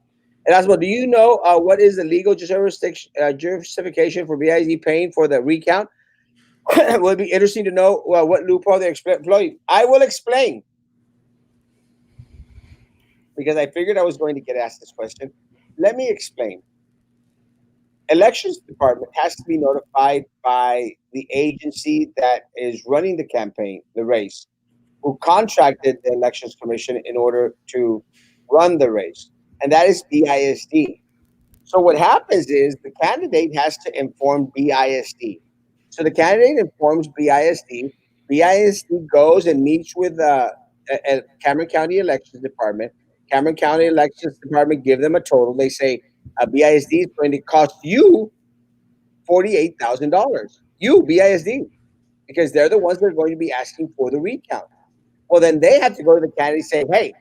Erasmo, do you know what is the legal justification for BIZ paying for the recount? It would be interesting to know what loophole they're exploiting. I will explain because I figured I was going to get asked this question. Let me explain. Elections department has to be notified by the agency that is running the campaign, the race, who contracted the elections commission in order to run the race, and that is BISD. So what happens is the candidate has to inform BISD. So the candidate informs BISD. BISD goes and meets with Cameron County Elections Department. Cameron County Elections Department give them a total. They say BISD is going to cost you $48,000. You BISD, because they're the ones that are going to be asking for the recount. Well, then they have to go to the candidate and say, hey,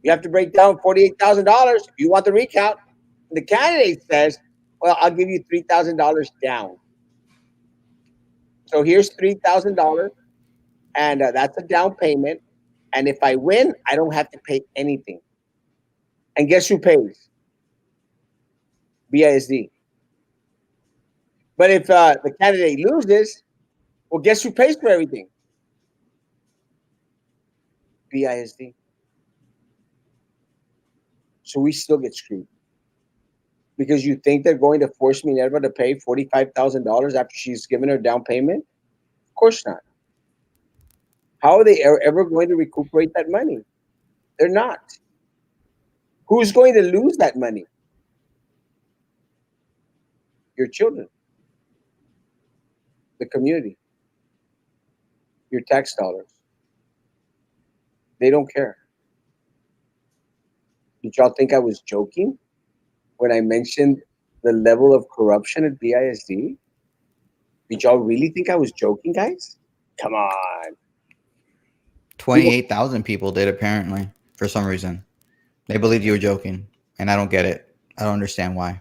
you have to break down $48,000 if you want the recount. And the candidate says, well, I'll give you $3,000 down. So here's $3,000, and that's a down payment. And if I win, I don't have to pay anything. And guess who pays? BISD. But if the candidate loses, well, guess who pays for everything? BISD. So we still get screwed because you think they're going to force Minerva to pay $45,000 after she's given her down payment? Of course not. How are they ever going to recuperate that money? They're not. Who's going to lose that money? Your children, the community, your tax dollars. They don't care. Did y'all think I was joking when I mentioned the level of corruption at BISD? Did y'all really think I was joking, guys? Come on. 28,000 people did apparently for some reason. They believed you were joking, and I don't get it. I don't understand why.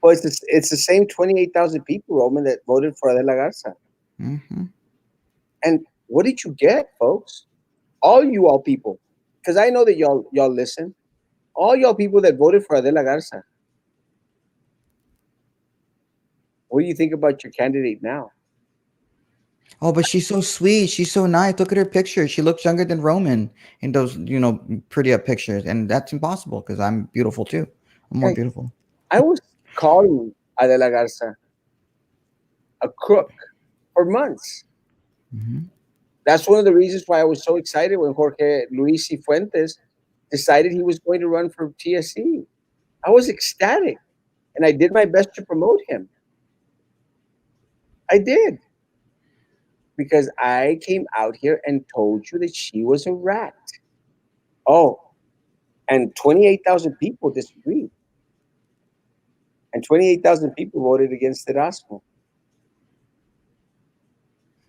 Well, it's the same 28,000 people, Roman, that voted for Adela Garza. Mm-hmm. And what did you get, folks? All you all people, because I know that y'all listen. All y'all people that voted for Adela Garza. What do you think about your candidate now? Oh, but she's so sweet. She's so nice. Look at her picture. She looks younger than Roman in those, pretty up pictures. And that's impossible because I'm beautiful too. I'm more Hey, beautiful. I was calling Adela Garza a crook for months. Mm-hmm. That's one of the reasons why I was so excited when Jorge Luis Fuentes decided he was going to run for TSC. I was ecstatic, and I did my best to promote him. I did, because I came out here and told you that she was a rat. Oh, and 28,000 people disagreed. And 28,000 people voted against Erasmo.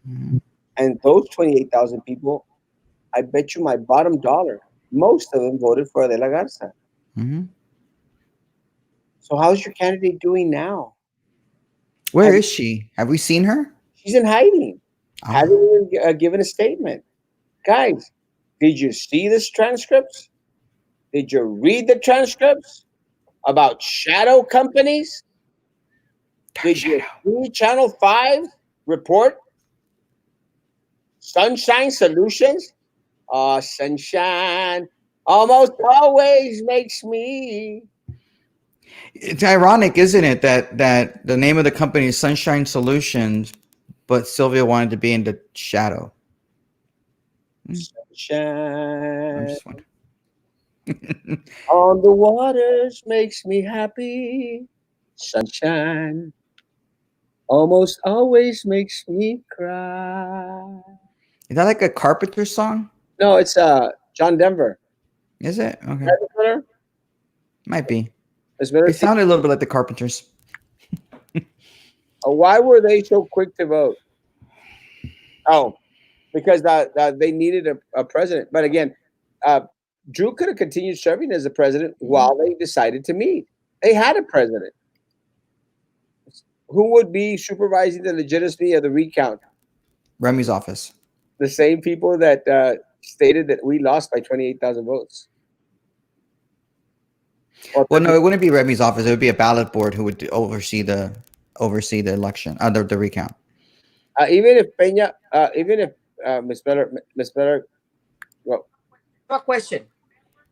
Mm-hmm. And those 28,000 people, I bet you my bottom dollar, most of them voted for Adela Garza. Mm-hmm. So how's your candidate doing now? Where is she? Have we seen her? She's in hiding. Oh, Hasn't even given a statement. Guys, did you see this transcripts? Did you read the transcripts about shadow companies? dark Did you shadow. see Channel 5 report Sunshine Solutions? Oh, sunshine almost always makes me. It's ironic, isn't it, that the name of the company is Sunshine Solutions, but Sylvia wanted to be in the shadow. I'm Sunshine just wondering. on the waters makes me happy. Sunshine almost always makes me cry. Is that like a Carpenter song? No, it's John Denver. Is it? Okay. Right, Ms. Miller? Might be. Ms. Miller, It sounded a little bit like the Carpenters. why were they so quick to vote? Oh, because they needed a president. But again, uh, Drew could have continued serving as the president while they decided to meet. They had a president. Who would be supervising the legitimacy of the recount? Remy's office. The same people that stated that we lost by 28,000 votes. Or Well, no, it wouldn't be Remy's office. It would be a ballot board who would oversee the election, the recount. even if Peña, even if Ms. Miller, well, A question.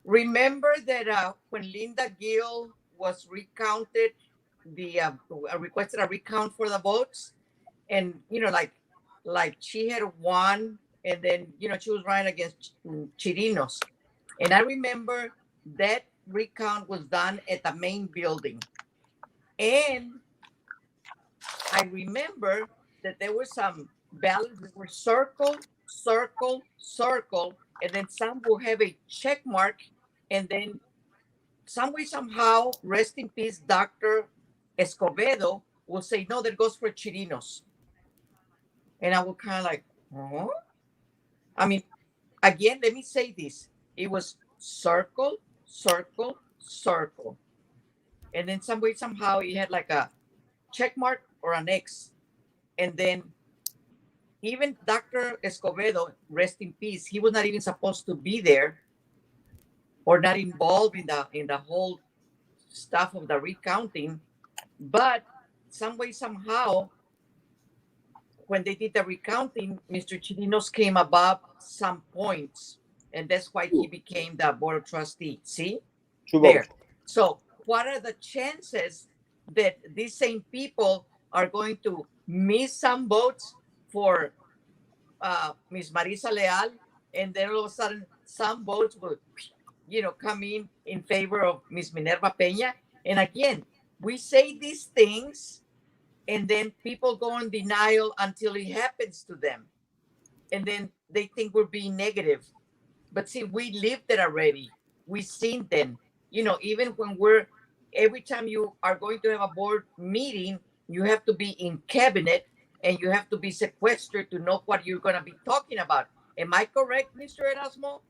Remember that when Linda Gill was recounted, the requested a recount for the votes, and like she had won, and then she was running against Chirinos, and I remember that recount was done at the main building, and I remember that there were some ballots that were circle, circle, circle, and then some will have a check mark, and then some way, somehow, rest in peace, Dr. Escobedo will say, no, that goes for Chirinos. And I will kind of like, huh? I mean, again, let me say this. It was circle, circle, circle. And then some way, somehow, it had like a check mark or an X. And then even Dr. Escobedo, rest in peace, he was not even supposed to be there or not involved in the whole stuff of the recounting. But some way, somehow, when they did the recounting, Mr. Chirinos came above some points, and that's why he became the board of trustee. See, two there. votes. So, what are the chances that these same people are going to miss some votes for Miss Marisa Leal, and then all of a sudden some votes will, come in favor of Miss Minerva Peña? And again, we say these things and then people go in denial until it happens to them, and then they think we're being negative. But see, we lived it already. We seen them. Even when every time you are going to have a board meeting, you have to be in cabinet and you have to be sequestered to know what you're going to be talking about. Am I correct, Mr. Erasmo?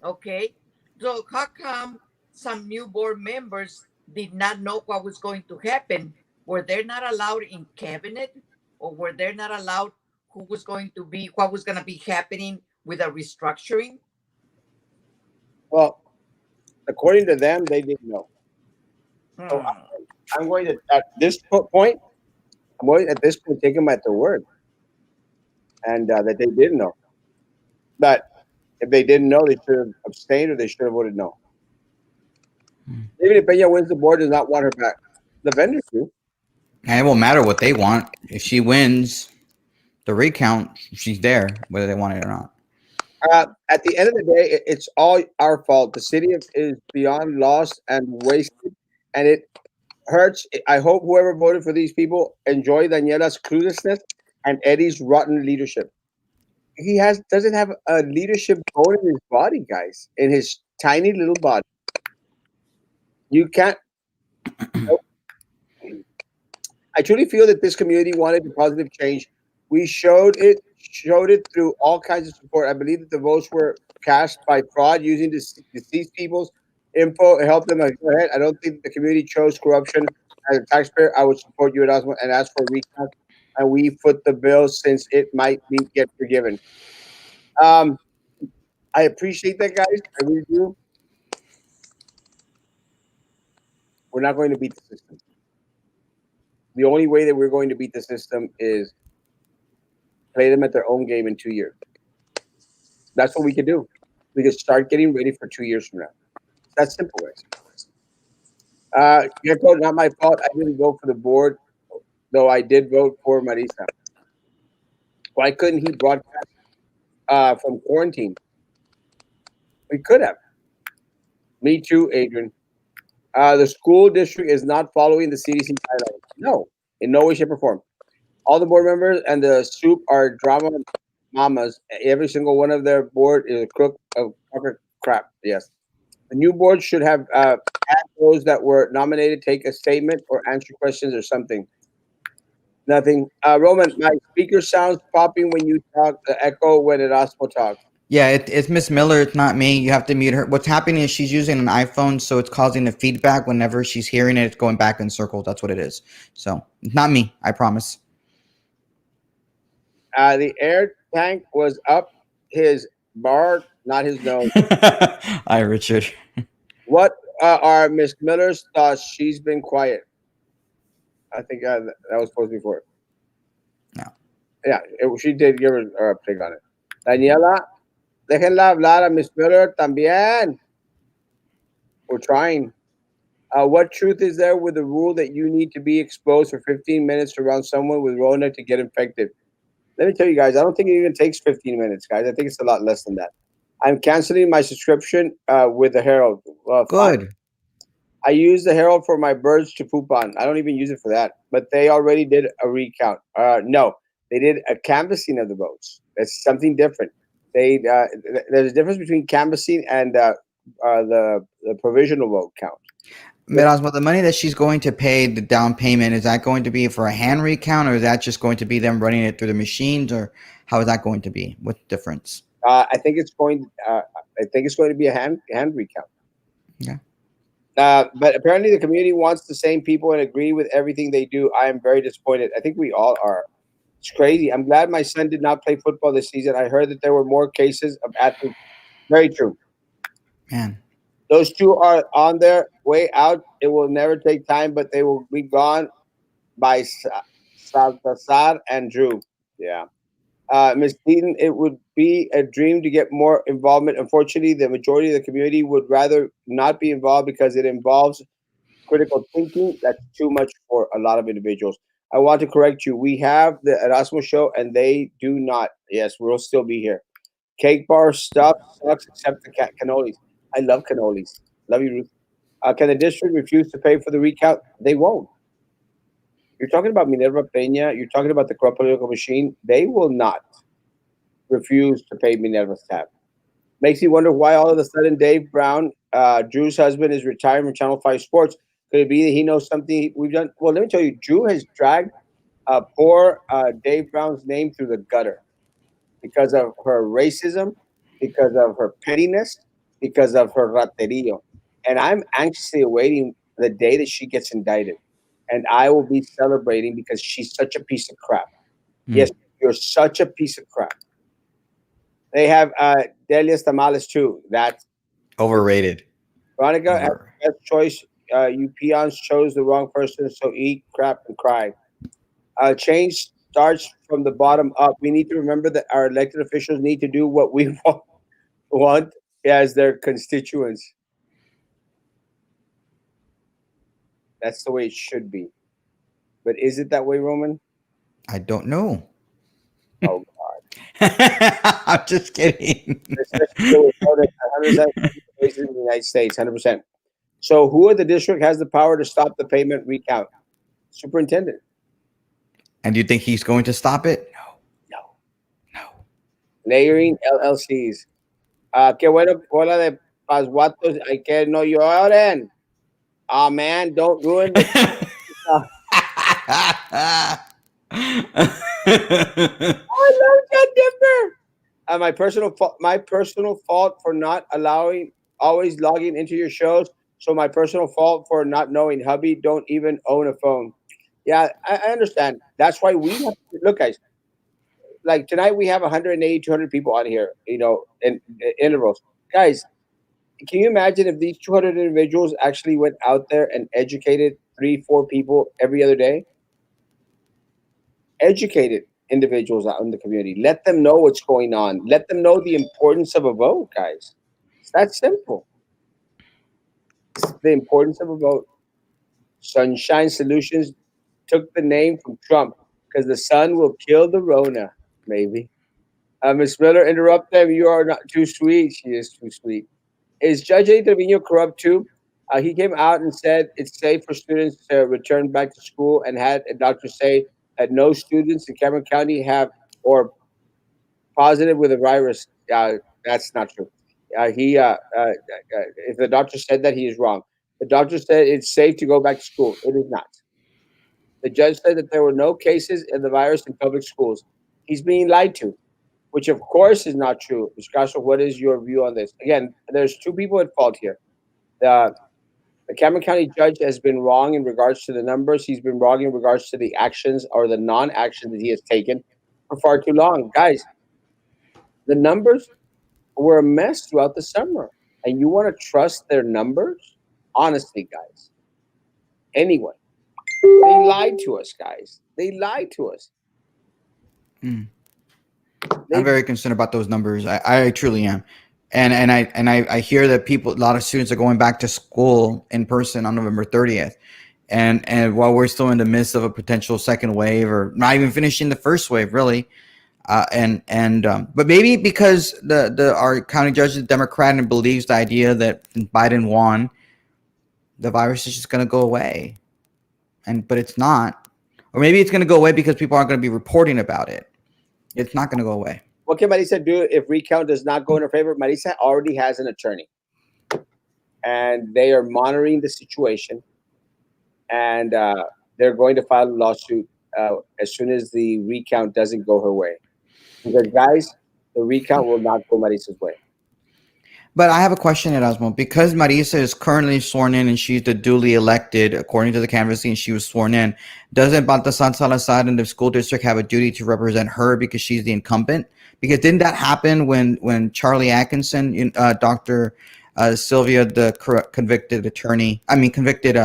Okay. So how come some new board members did not know what was going to happen? Were they not allowed in cabinet, or were they not allowed what was going to be happening with a restructuring? Well, according to them, they didn't know. So Hmm. I'm going to at this point. I'm going at this point take them at their word, and that they didn't know. But if they didn't know, they should have abstained or they should have voted no. Even if Peña wins, the board does not want her back. The vendors do. And it won't matter what they want. If she wins the recount, she's there, whether they want it or not. At the end of the day, it's all our fault. The city is beyond lost and wasted, and it hurts. I hope whoever voted for these people enjoy Daniela's cluelessness and Eddie's rotten leadership. He doesn't have a leadership bone in his body, guys, in his tiny little body. You can't. I truly feel that this community wanted a positive change. We showed it through all kinds of support. I believe that the votes were cast by fraud using deceased people's info to help them. Go ahead. I don't think the community chose corruption. As a taxpayer, I would support you, Erasmo, and ask for a recount. And we foot the bill since it might get forgiven. Um, I appreciate that, guys. I really do. We're not going to beat the system. The only way that we're going to beat the system is play them at their own game in 2 years. That's what we could do. We could start getting ready for 2 years from now. That's simple, guys. Gecko, not my fault. I didn't vote for the board, though I did vote for Marisa. Why couldn't he broadcast from quarantine? We could have. Me too, Adrian. The school district is not following the CDC guidelines. No, in no way, shape, or form. All the board members and the soup are drama mamas. Every single one of their board is a crook of crocker crap. Yes. The new board should have had those that were nominated take a statement or answer questions or something. Nothing. Roman, my speaker sounds popping when you talk, the echo when Erasmo talks. Yeah, it's Miss Miller. It's not me. You have to mute her. What's happening is she's using an iPhone, so it's causing the feedback whenever she's hearing it. It's going back in circles. That's what it is. So it's not me. I promise. The air tank was up his bar, not his nose. Hi, Richard. What are Miss Miller's thoughts? She's been quiet. I think that was supposed to be for it. No. Yeah, she did give her a pick on it. Daniela, déjenla hablar a Miss Miller también. We're trying. What truth is there with the rule that you need to be exposed for 15 minutes around someone with Rona to get infected? Let me tell you guys, I don't think it even takes 15 minutes, guys. I think it's a lot less than that. I'm canceling my subscription with the Herald. Fine. Good. I use the Herald for my birds to poop on. I don't even use it for that. But they already did a recount. No, they did a canvassing of the votes. That's something different. There's a difference between canvassing and the provisional vote count. Erasmo, the money that she's going to pay, the down payment, is that going to be for a hand recount, or is that just going to be them running it through the machines, or how is that going to be? What's the difference? I think it's going. I think it's going to be a hand recount. Yeah. But apparently, the community wants the same people and agree with everything they do. I am very disappointed. I think we all are. It's crazy. I'm glad my son did not play football this season. I heard that there were more cases of athletes. Very true. Man. Those two are on their way out. It will never take time, but they will be gone by Salazar and Drew. Yeah. Ms. Deaton, it would be a dream to get more involvement. Unfortunately, the majority of the community would rather not be involved because it involves critical thinking. That's too much for a lot of individuals. I want to correct you. We have the Erasmo show, and they do not. Yes, we'll still be here. Cake bar stuff sucks except the cannolis. I love cannolis. Love you, Ruth. Can the district refuse to pay for the recount? They won't. You're talking about Minerva Peña. You're talking about the corrupt political machine. They will not refuse to pay Minerva's tab. Makes me wonder why all of a sudden Dave Brown, Drew's husband, is retiring from Channel 5 Sports. Could it be that he knows something we've done? Well, let me tell you, Drew has dragged poor Dave Brown's name through the gutter because of her racism, because of her pettiness, because of her raterio. And I'm anxiously awaiting the day that she gets indicted. And I will be celebrating because she's such a piece of crap. Hmm. Yes, you're such a piece of crap. They have Delia's tamales too. That's Overrated. Veronica as Over. best choice. You peons chose the wrong person, so eat crap and cry. Change starts from the bottom up. We need to remember that our elected officials need to do what we want as their constituents. That's the way it should be. But is it that way, Roman? I don't know. Oh, I'm just kidding. especially with 100% places in the United States, 100%. So, who in the district has the power to stop the payment recount? Superintendent. And do you think he's going to stop it? No. No. Layering LLCs. Qué bueno, bola de pasguatos. Hay que no lloren. Ah, man, don't ruin the. I love John Denver. My personal fault for not allowing always logging into your shows. So my personal fault for not knowing hubby don't even own a phone. Yeah, I understand. That's why we have to look, guys. Like tonight, we have 180, 200 people on here. In intervals, guys. Can you imagine if these 200 individuals actually went out there and educated three, four people every other day? Educated individuals out in the community. Let them know what's going on. Let them know the importance of a vote, guys. It's that simple. It's the importance of a vote. Sunshine Solutions took the name from Trump because the sun will kill the Rona, maybe. Ms. Miller, interrupt them. You are not too sweet. She is too sweet. Is Judge Eddie Trevino corrupt too? He came out and said it's safe for students to return back to school and had a doctor say that no students in Cameron County have or positive with a virus. That's not true. If the doctor said that, he is wrong. The doctor said it's safe to go back to school. It is not. The judge said that there were no cases of the virus in public schools. He's being lied to, which of course is not true. Castro, what is your view on this? Again, there's two people at fault here. The the Cameron County judge has been wrong in regards to the numbers. He's been wrong in regards to the actions or the non-action that he has taken for far too long. Guys, the numbers were a mess throughout the summer. And you want to trust their numbers? Honestly, guys. Anyway, they lied to us, guys. They lied to us. Mm. I'm They very concerned about those numbers. I truly am. And I hear that people, a lot of students are going back to school in person on November 30th. And while we're still in the midst of a potential second wave, or not even finishing the first wave, really, but maybe because the our county judge is a Democrat and believes the idea that Biden won, the virus is just going to go away, but it's not, or maybe it's going to go away because people aren't going to be reporting about it. It's not going to go away. What can Marisa do if recount does not go in her favor? Marisa already has an attorney, and they are monitoring the situation, and they're going to file a lawsuit as soon as the recount doesn't go her way. Because, guys, the recount will not go Marisa's way. But I have a question, Erasmo. Because Marisa is currently sworn in and she's the duly elected, according to the canvassing, she was sworn in. Doesn't Baltasar Salazar and the school district have a duty to represent her because she's the incumbent? Because didn't that happen when Charlie Atkinson, Dr. Sylvia, the convicted attorney, convicted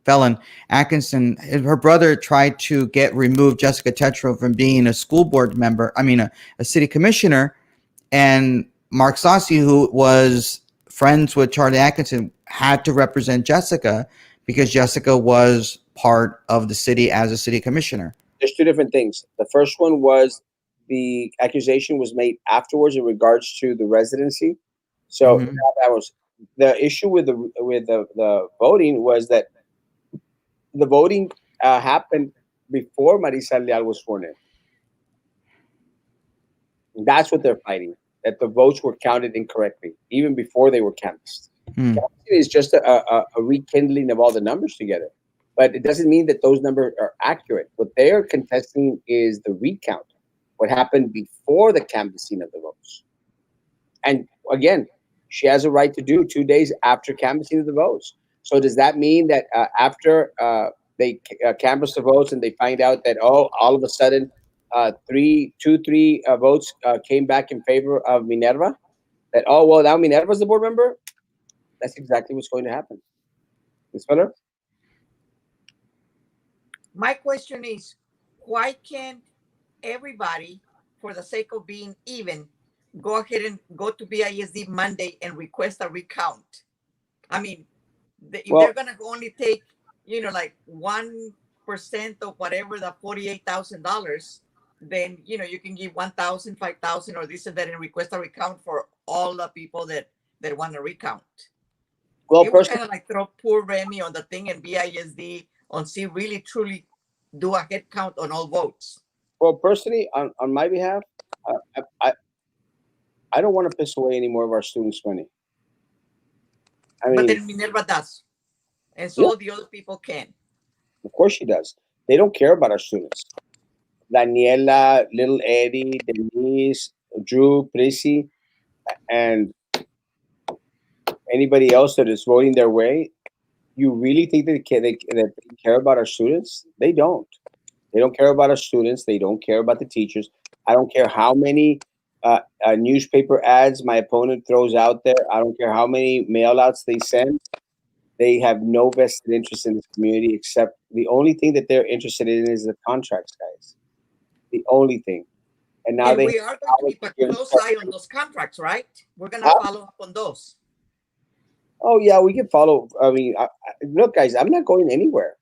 felon, Atkinson, her brother tried to remove Jessica Tetro from being a school board member, a city commissioner, and Mark Sassi, who was friends with Charlie Atkinson, had to represent Jessica because Jessica was part of the city as a city commissioner. There's two different things. The first one was the accusation was made afterwards in regards to the residency. So that was the issue with the voting, was that the voting happened before Marisa Leal was sworn in. That's what they're fighting, that the votes were counted incorrectly, even before they were canvassed. Canvassing is just a rekindling of all the numbers together. But it doesn't mean that those numbers are accurate. What they are contesting is the recount, what happened before the canvassing of the votes. And again, she has a right to do 2 days after canvassing of the votes. So does that mean that after they canvass the votes and they find out that, all of a sudden, three votes came back in favor of Minerva, that, well, now Minerva's the board member? That's exactly what's going to happen. Ms. Miller? My question is, why can't everybody, for the sake of being even, go ahead and go to BISD Monday and request a recount? I mean, if they're going to only take, like 1% of whatever the $48,000, then, you can give 1,000, 5,000 or this and that and request a recount for all the people that want to recount. Well, it would kind of like throw poor Remy on the thing and BISD on see really truly do a head count on all votes. Well, personally, on my behalf, I don't want to piss away any more of our students' money. But then Minerva does, and so the other people can. Of course she does. They don't care about our students. Daniela, Little Eddie, Denise, Drew, Prissy, and anybody else that is voting their way. You really think that they care about our students? They don't. They don't care about our students. They don't care about the teachers. I don't care how many newspaper ads my opponent throws out there. I don't care how many mail outs they send. They have no vested interest in this community, except the only thing that they're interested in is the contracts, guys. The only thing. And now we are going to keep a close eye on those contracts, right? We're going to follow up on those. Oh, yeah, we can follow. I mean, look, guys, I'm not going anywhere.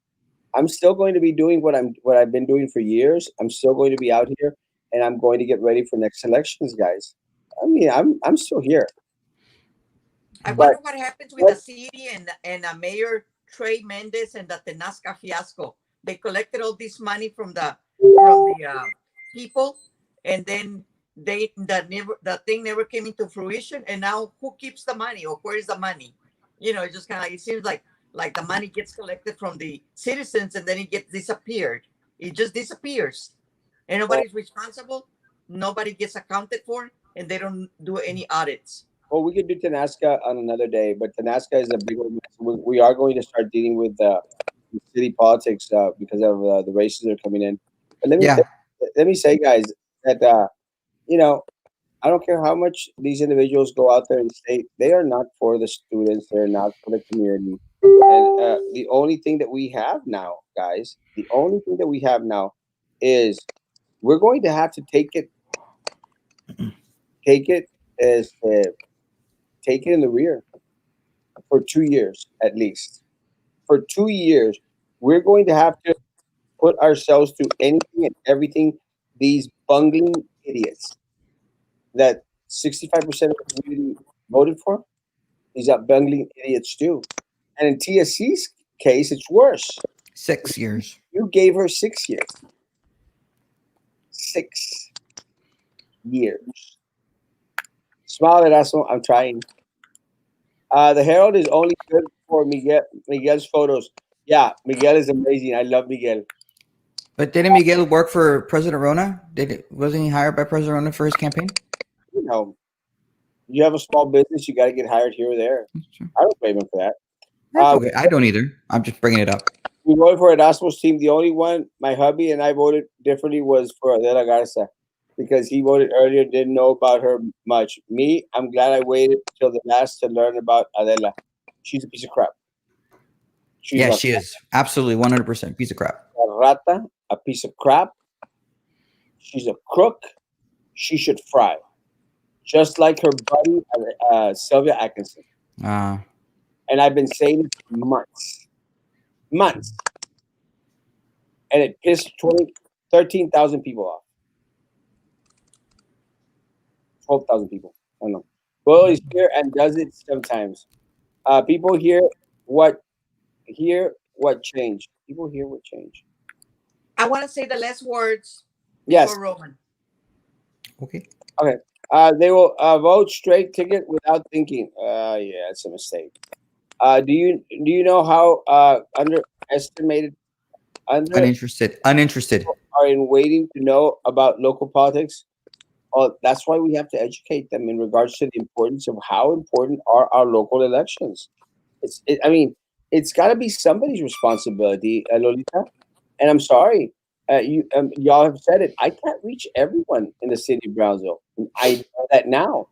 I'm still going to be doing what I've been doing for years. I'm still going to be out here, and I'm going to get ready for next elections, guys. I mean, I'm still here. I wonder what happens with the city and Mayor Trey Mendez and the Tenasca fiasco. They collected all this money from the people, and then the thing never came into fruition, and now who keeps the money, or where is the money? It just kind of, it seems like the money gets collected from the citizens and then it gets disappeared. It just disappears, and Well, nobody's responsible. Nobody ggets accounted for, and they don't do any audits. well, we could do Tanasca on another day, but Tanasca is a big one. We are going to start dealing with city politics because of the races that are coming in. But Yeah. let me say, guys, that you know I don't care how much these individuals go out there and say they are not for the students, they're not for the community. And the only thing that we have now, guys, the only thing that we have now is we're going to have to take it as take it in the rear for 2 years at least. For 2 years, we're going to have to put ourselves through anything and everything these bungling idiots that 65% of the community voted for, these are bungling idiots too. And in TSC's case, it's worse. 6 years. You gave her 6 years. 6 years. Smile, Erasmo. I'm trying. The Herald is only good for Miguel's photos. Yeah, Miguel is amazing. I love Miguel. But didn't Miguel work for President Rona? Wasn't he hired by President Rona for his campaign? You know, you have a small business, you got to get hired here or there. That's true. I don't blame him for that. That's okay. I don't either. I'm just bringing it up. We voted for Erasmo's team. The only one my hubby and I voted differently was for Adela Garza because he voted earlier, didn't know about her much. Me, I'm glad I waited till the last to learn about Adela. She's a piece of crap. She's Yeah, she is absolutely 100% piece of crap. a rata, a piece of crap. She's a crook. She should fry, just like her buddy Sylvia Atkinson. Uh, And I've been saying it for months, and it pissed 13,000 people off. 12,000 people. I don't know. Well, he's here and does it sometimes. People what hear what change. People hear what change. I want to say the last words Yes. before Roman. okay. Okay. They will vote straight ticket without thinking. Yeah, it's a mistake. Do you know how underestimated under Uninterested. are in waiting to know about local politics? Oh, that's why we have to educate them in regards to the importance of how important are our local elections. I mean, it's got to be somebody's responsibility, Lolita. And I'm sorry, y'all have said it. I can't reach everyone in the city of Brownsville. And I know that now.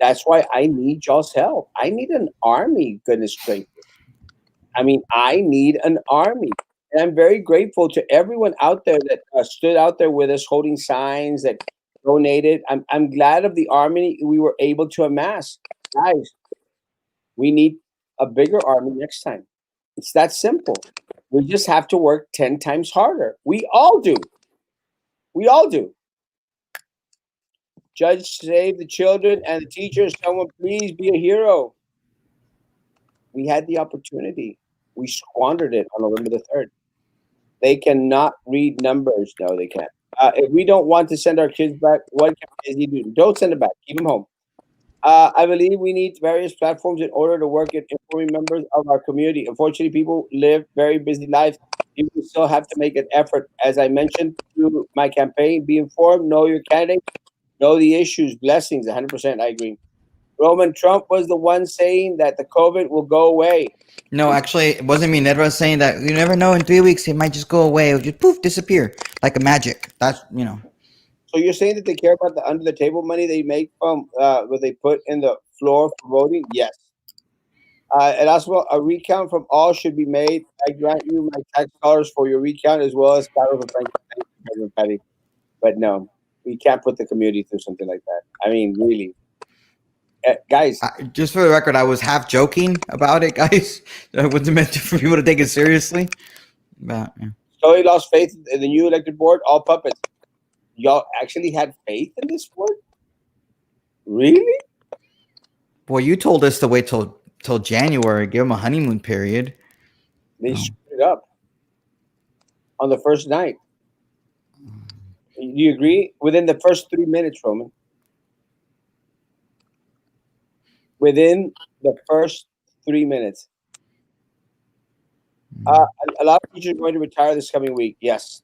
That's why I need y'all's help. I need an army, goodness gracious. I mean, I need an army. And I'm very grateful to everyone out there that stood out there with us holding signs, that donated. I'm glad of the army we were able to amass. Guys, we need a bigger army next time. It's that simple. We just have to work 10 times harder. We all do. We all do. Judge, save the children and the teachers. Someone please be a hero. We had the opportunity. We squandered it on November the 3rd. They cannot read numbers. No, they can't. If we don't want to send our kids back, what can Disney do? Don't send them back. Keep them home. I believe we need various platforms in order to work at informing members of our community. Unfortunately, people live very busy lives. People still have to make an effort. As I mentioned through my campaign, be informed, know your candidate, know the issues. Blessings, 100%. I agree. Roman Trump was the one saying that the COVID will go away. No, actually, it wasn't me. Nedra was saying that you never know. In 3 weeks, it might just go away. It'll just poof, disappear like a magic. That's. So you're saying that they care about the under the table money they make from what they put in the floor for voting? Yes. And also, a recount from all should be made. I grant you my tax dollars for your recount as well as Carol for Frank. Thank you, President Patty. But no, we can't put the community through something like that. I mean, really, guys. Just for the record, I was half joking about it, guys. It wasn't meant for people to take it seriously. But yeah. Totally lost faith in the new elected board. All puppets. Y'all actually had faith in this board? Really? Well, you told us to wait till January, give them a honeymoon period. They screwed it up on the first night. Do you agree? Within the first 3 minutes, Roman. Within the first 3 minutes. A lot of teachers are going to retire this coming week. Yes.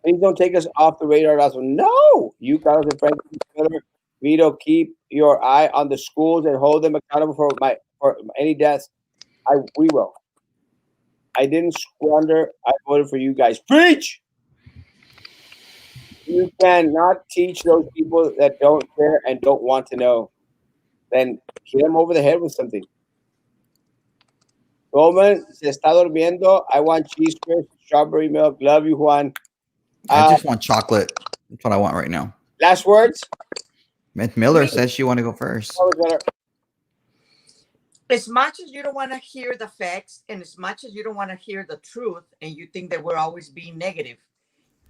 Please don't take us off the radar. Also, no. You, Carlos and Frank, Vito, keep your eye on the schools and hold them accountable for any deaths. We will. I didn't squander. I voted for you guys. Preach. You cannot teach those people that don't care and don't want to know. Then hit them over the head with something. Roman se está durmiendo. I want cheese crisp, strawberry milk. Love you, Juan. I just want chocolate. That's what I want right now. Last words. Miss Miller says she want to go first. As much as you don't want to hear the facts, and as much as you don't want to hear the truth, and you think that we're always being negative,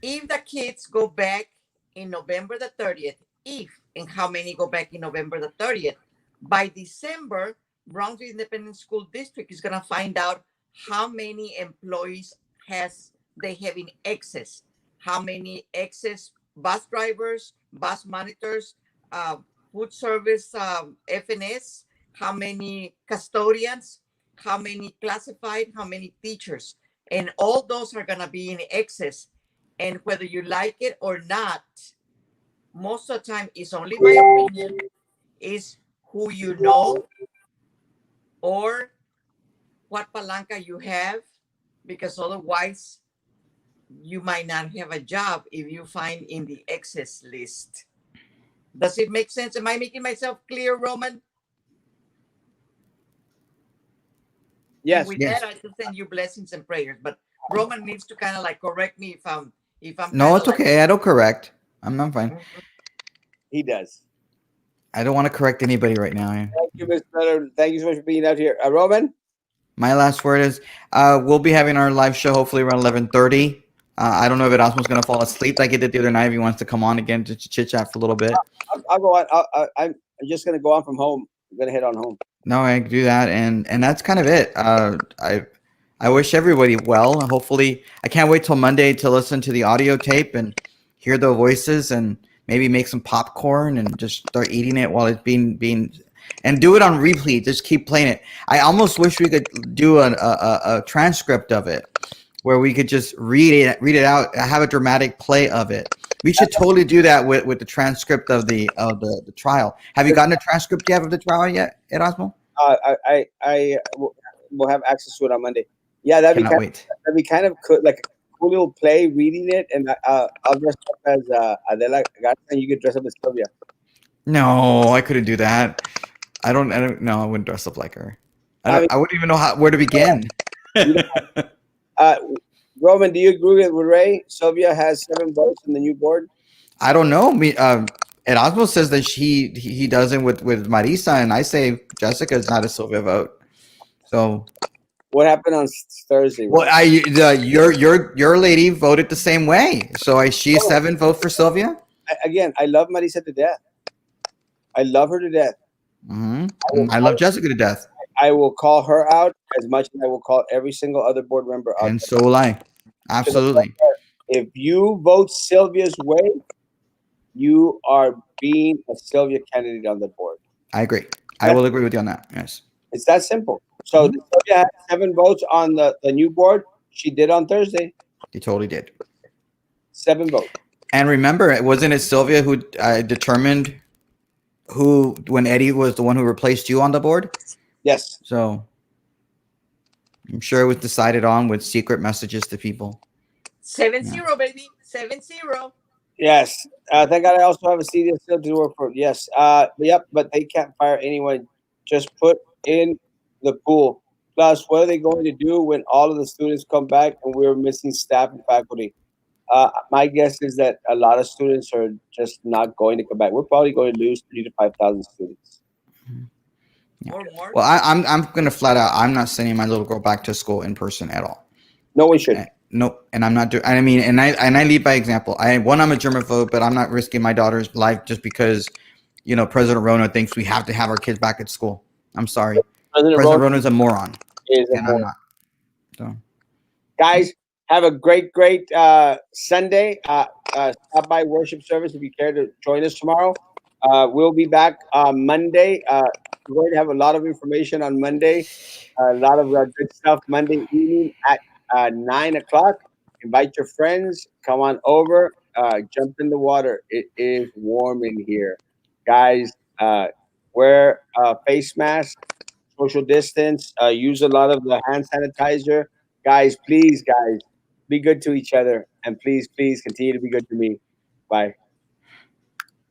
if the kids go back in November the 30th, if and how many go back in November the 30th, by December, Brownsville Independent School District is going to find out how many employees they have in excess, how many excess bus drivers, bus monitors, food service, FNS, how many custodians, how many classified, how many teachers. And all those are going to be in excess. And whether you like it or not, most of the time, it's only my opinion, is who you know or what palanca you have, because otherwise you might not have a job if you find in the excess list. Does it make sense? Am I making myself clear, Roman? Yes. And with that, I just send you blessings and prayers. But Roman needs to kind of like correct me if I'm No, it's okay. I don't correct. I'm not fine. He does. I don't want to correct anybody right now. Thank you, Mr. Miller. Thank you so much for being out here. Roman? My last word is we'll be having our live show hopefully around 11:30. I don't know if Erasmo's going to fall asleep like he did the other night if he wants to come on again to chit chat for a little bit. I'll go on. I'm just going to go on from home. I'm going to head on home. No, I can do that. And that's kind of it. I wish everybody well. Hopefully, I can't wait till Monday to listen to the audio tape and hear the voices and maybe make some popcorn and just start eating it while it's being and do it on replay. Just keep playing it. I almost wish we could do a transcript of it where we could just read it out, have a dramatic play of it. We should totally do that with the transcript of the trial. Have you gotten a transcript yet of the trial yet, Erasmo? I will have access to it on Monday. Yeah, that'd be kind of cool, like a cool little play reading it, and I'll dress up as Adela Garza, and you could dress up as Sylvia. No, I couldn't do that. I don't know. I wouldn't dress up like her. I wouldn't even know where to begin. Roman, do you agree with Ray? Sylvia has 7 votes in the new board. I don't know. Erasmo says that he doesn't with Marisa, and I say Jessica is not a Sylvia vote. So what happened on Thursday? Well, your lady voted the same way. So she 7 vote for Sylvia. Again, I love Marisa to death. I love her to death. Mm-hmm. I love Jessica to death. I will call her out as much as I will call every single other board member out. And so will I. Absolutely. If you vote Sylvia's way, you are being a Sylvia candidate on the board. I agree. I will agree with you on that. Yes. It's that simple. So Sylvia had 7 votes on the new board. She did on Thursday. She totally did. 7 votes. And remember, wasn't it Sylvia who determined when Eddie was the one who replaced you on the board? Yes. So I'm sure it was decided on with secret messages to people. 7-0, baby. 7-0. Yes. Thank God I also have a CD still to work for. Yes. Yep. But they can't fire anyone. Just put in the pool. Plus, what are they going to do when all of the students come back and we're missing staff and faculty? My guess is that a lot of students are just not going to come back. We're probably going to lose 3,000 to 5,000 students. Yeah. Or more. Well, I'm going to flat out. I'm not sending my little girl back to school in person at all. No one should. No, and I'm not doing. I mean, and I lead by example. I'm a germaphobe, but I'm not risking my daughter's life just because, President Rona thinks we have to have our kids back at school. I'm sorry, President Rona is a moron. I'm not. So, guys, have a great Sunday. stop by worship service if you care to join us tomorrow. We'll be back Monday. We're going to have a lot of information on Monday, a lot of good stuff Monday evening at 9 o'clock. Invite your friends. Come on over. Jump in the water. It is warm in here, guys. Wear face masks, social distance. Use a lot of the hand sanitizer, guys. Please, guys, be good to each other, and please, please continue to be good to me. Bye.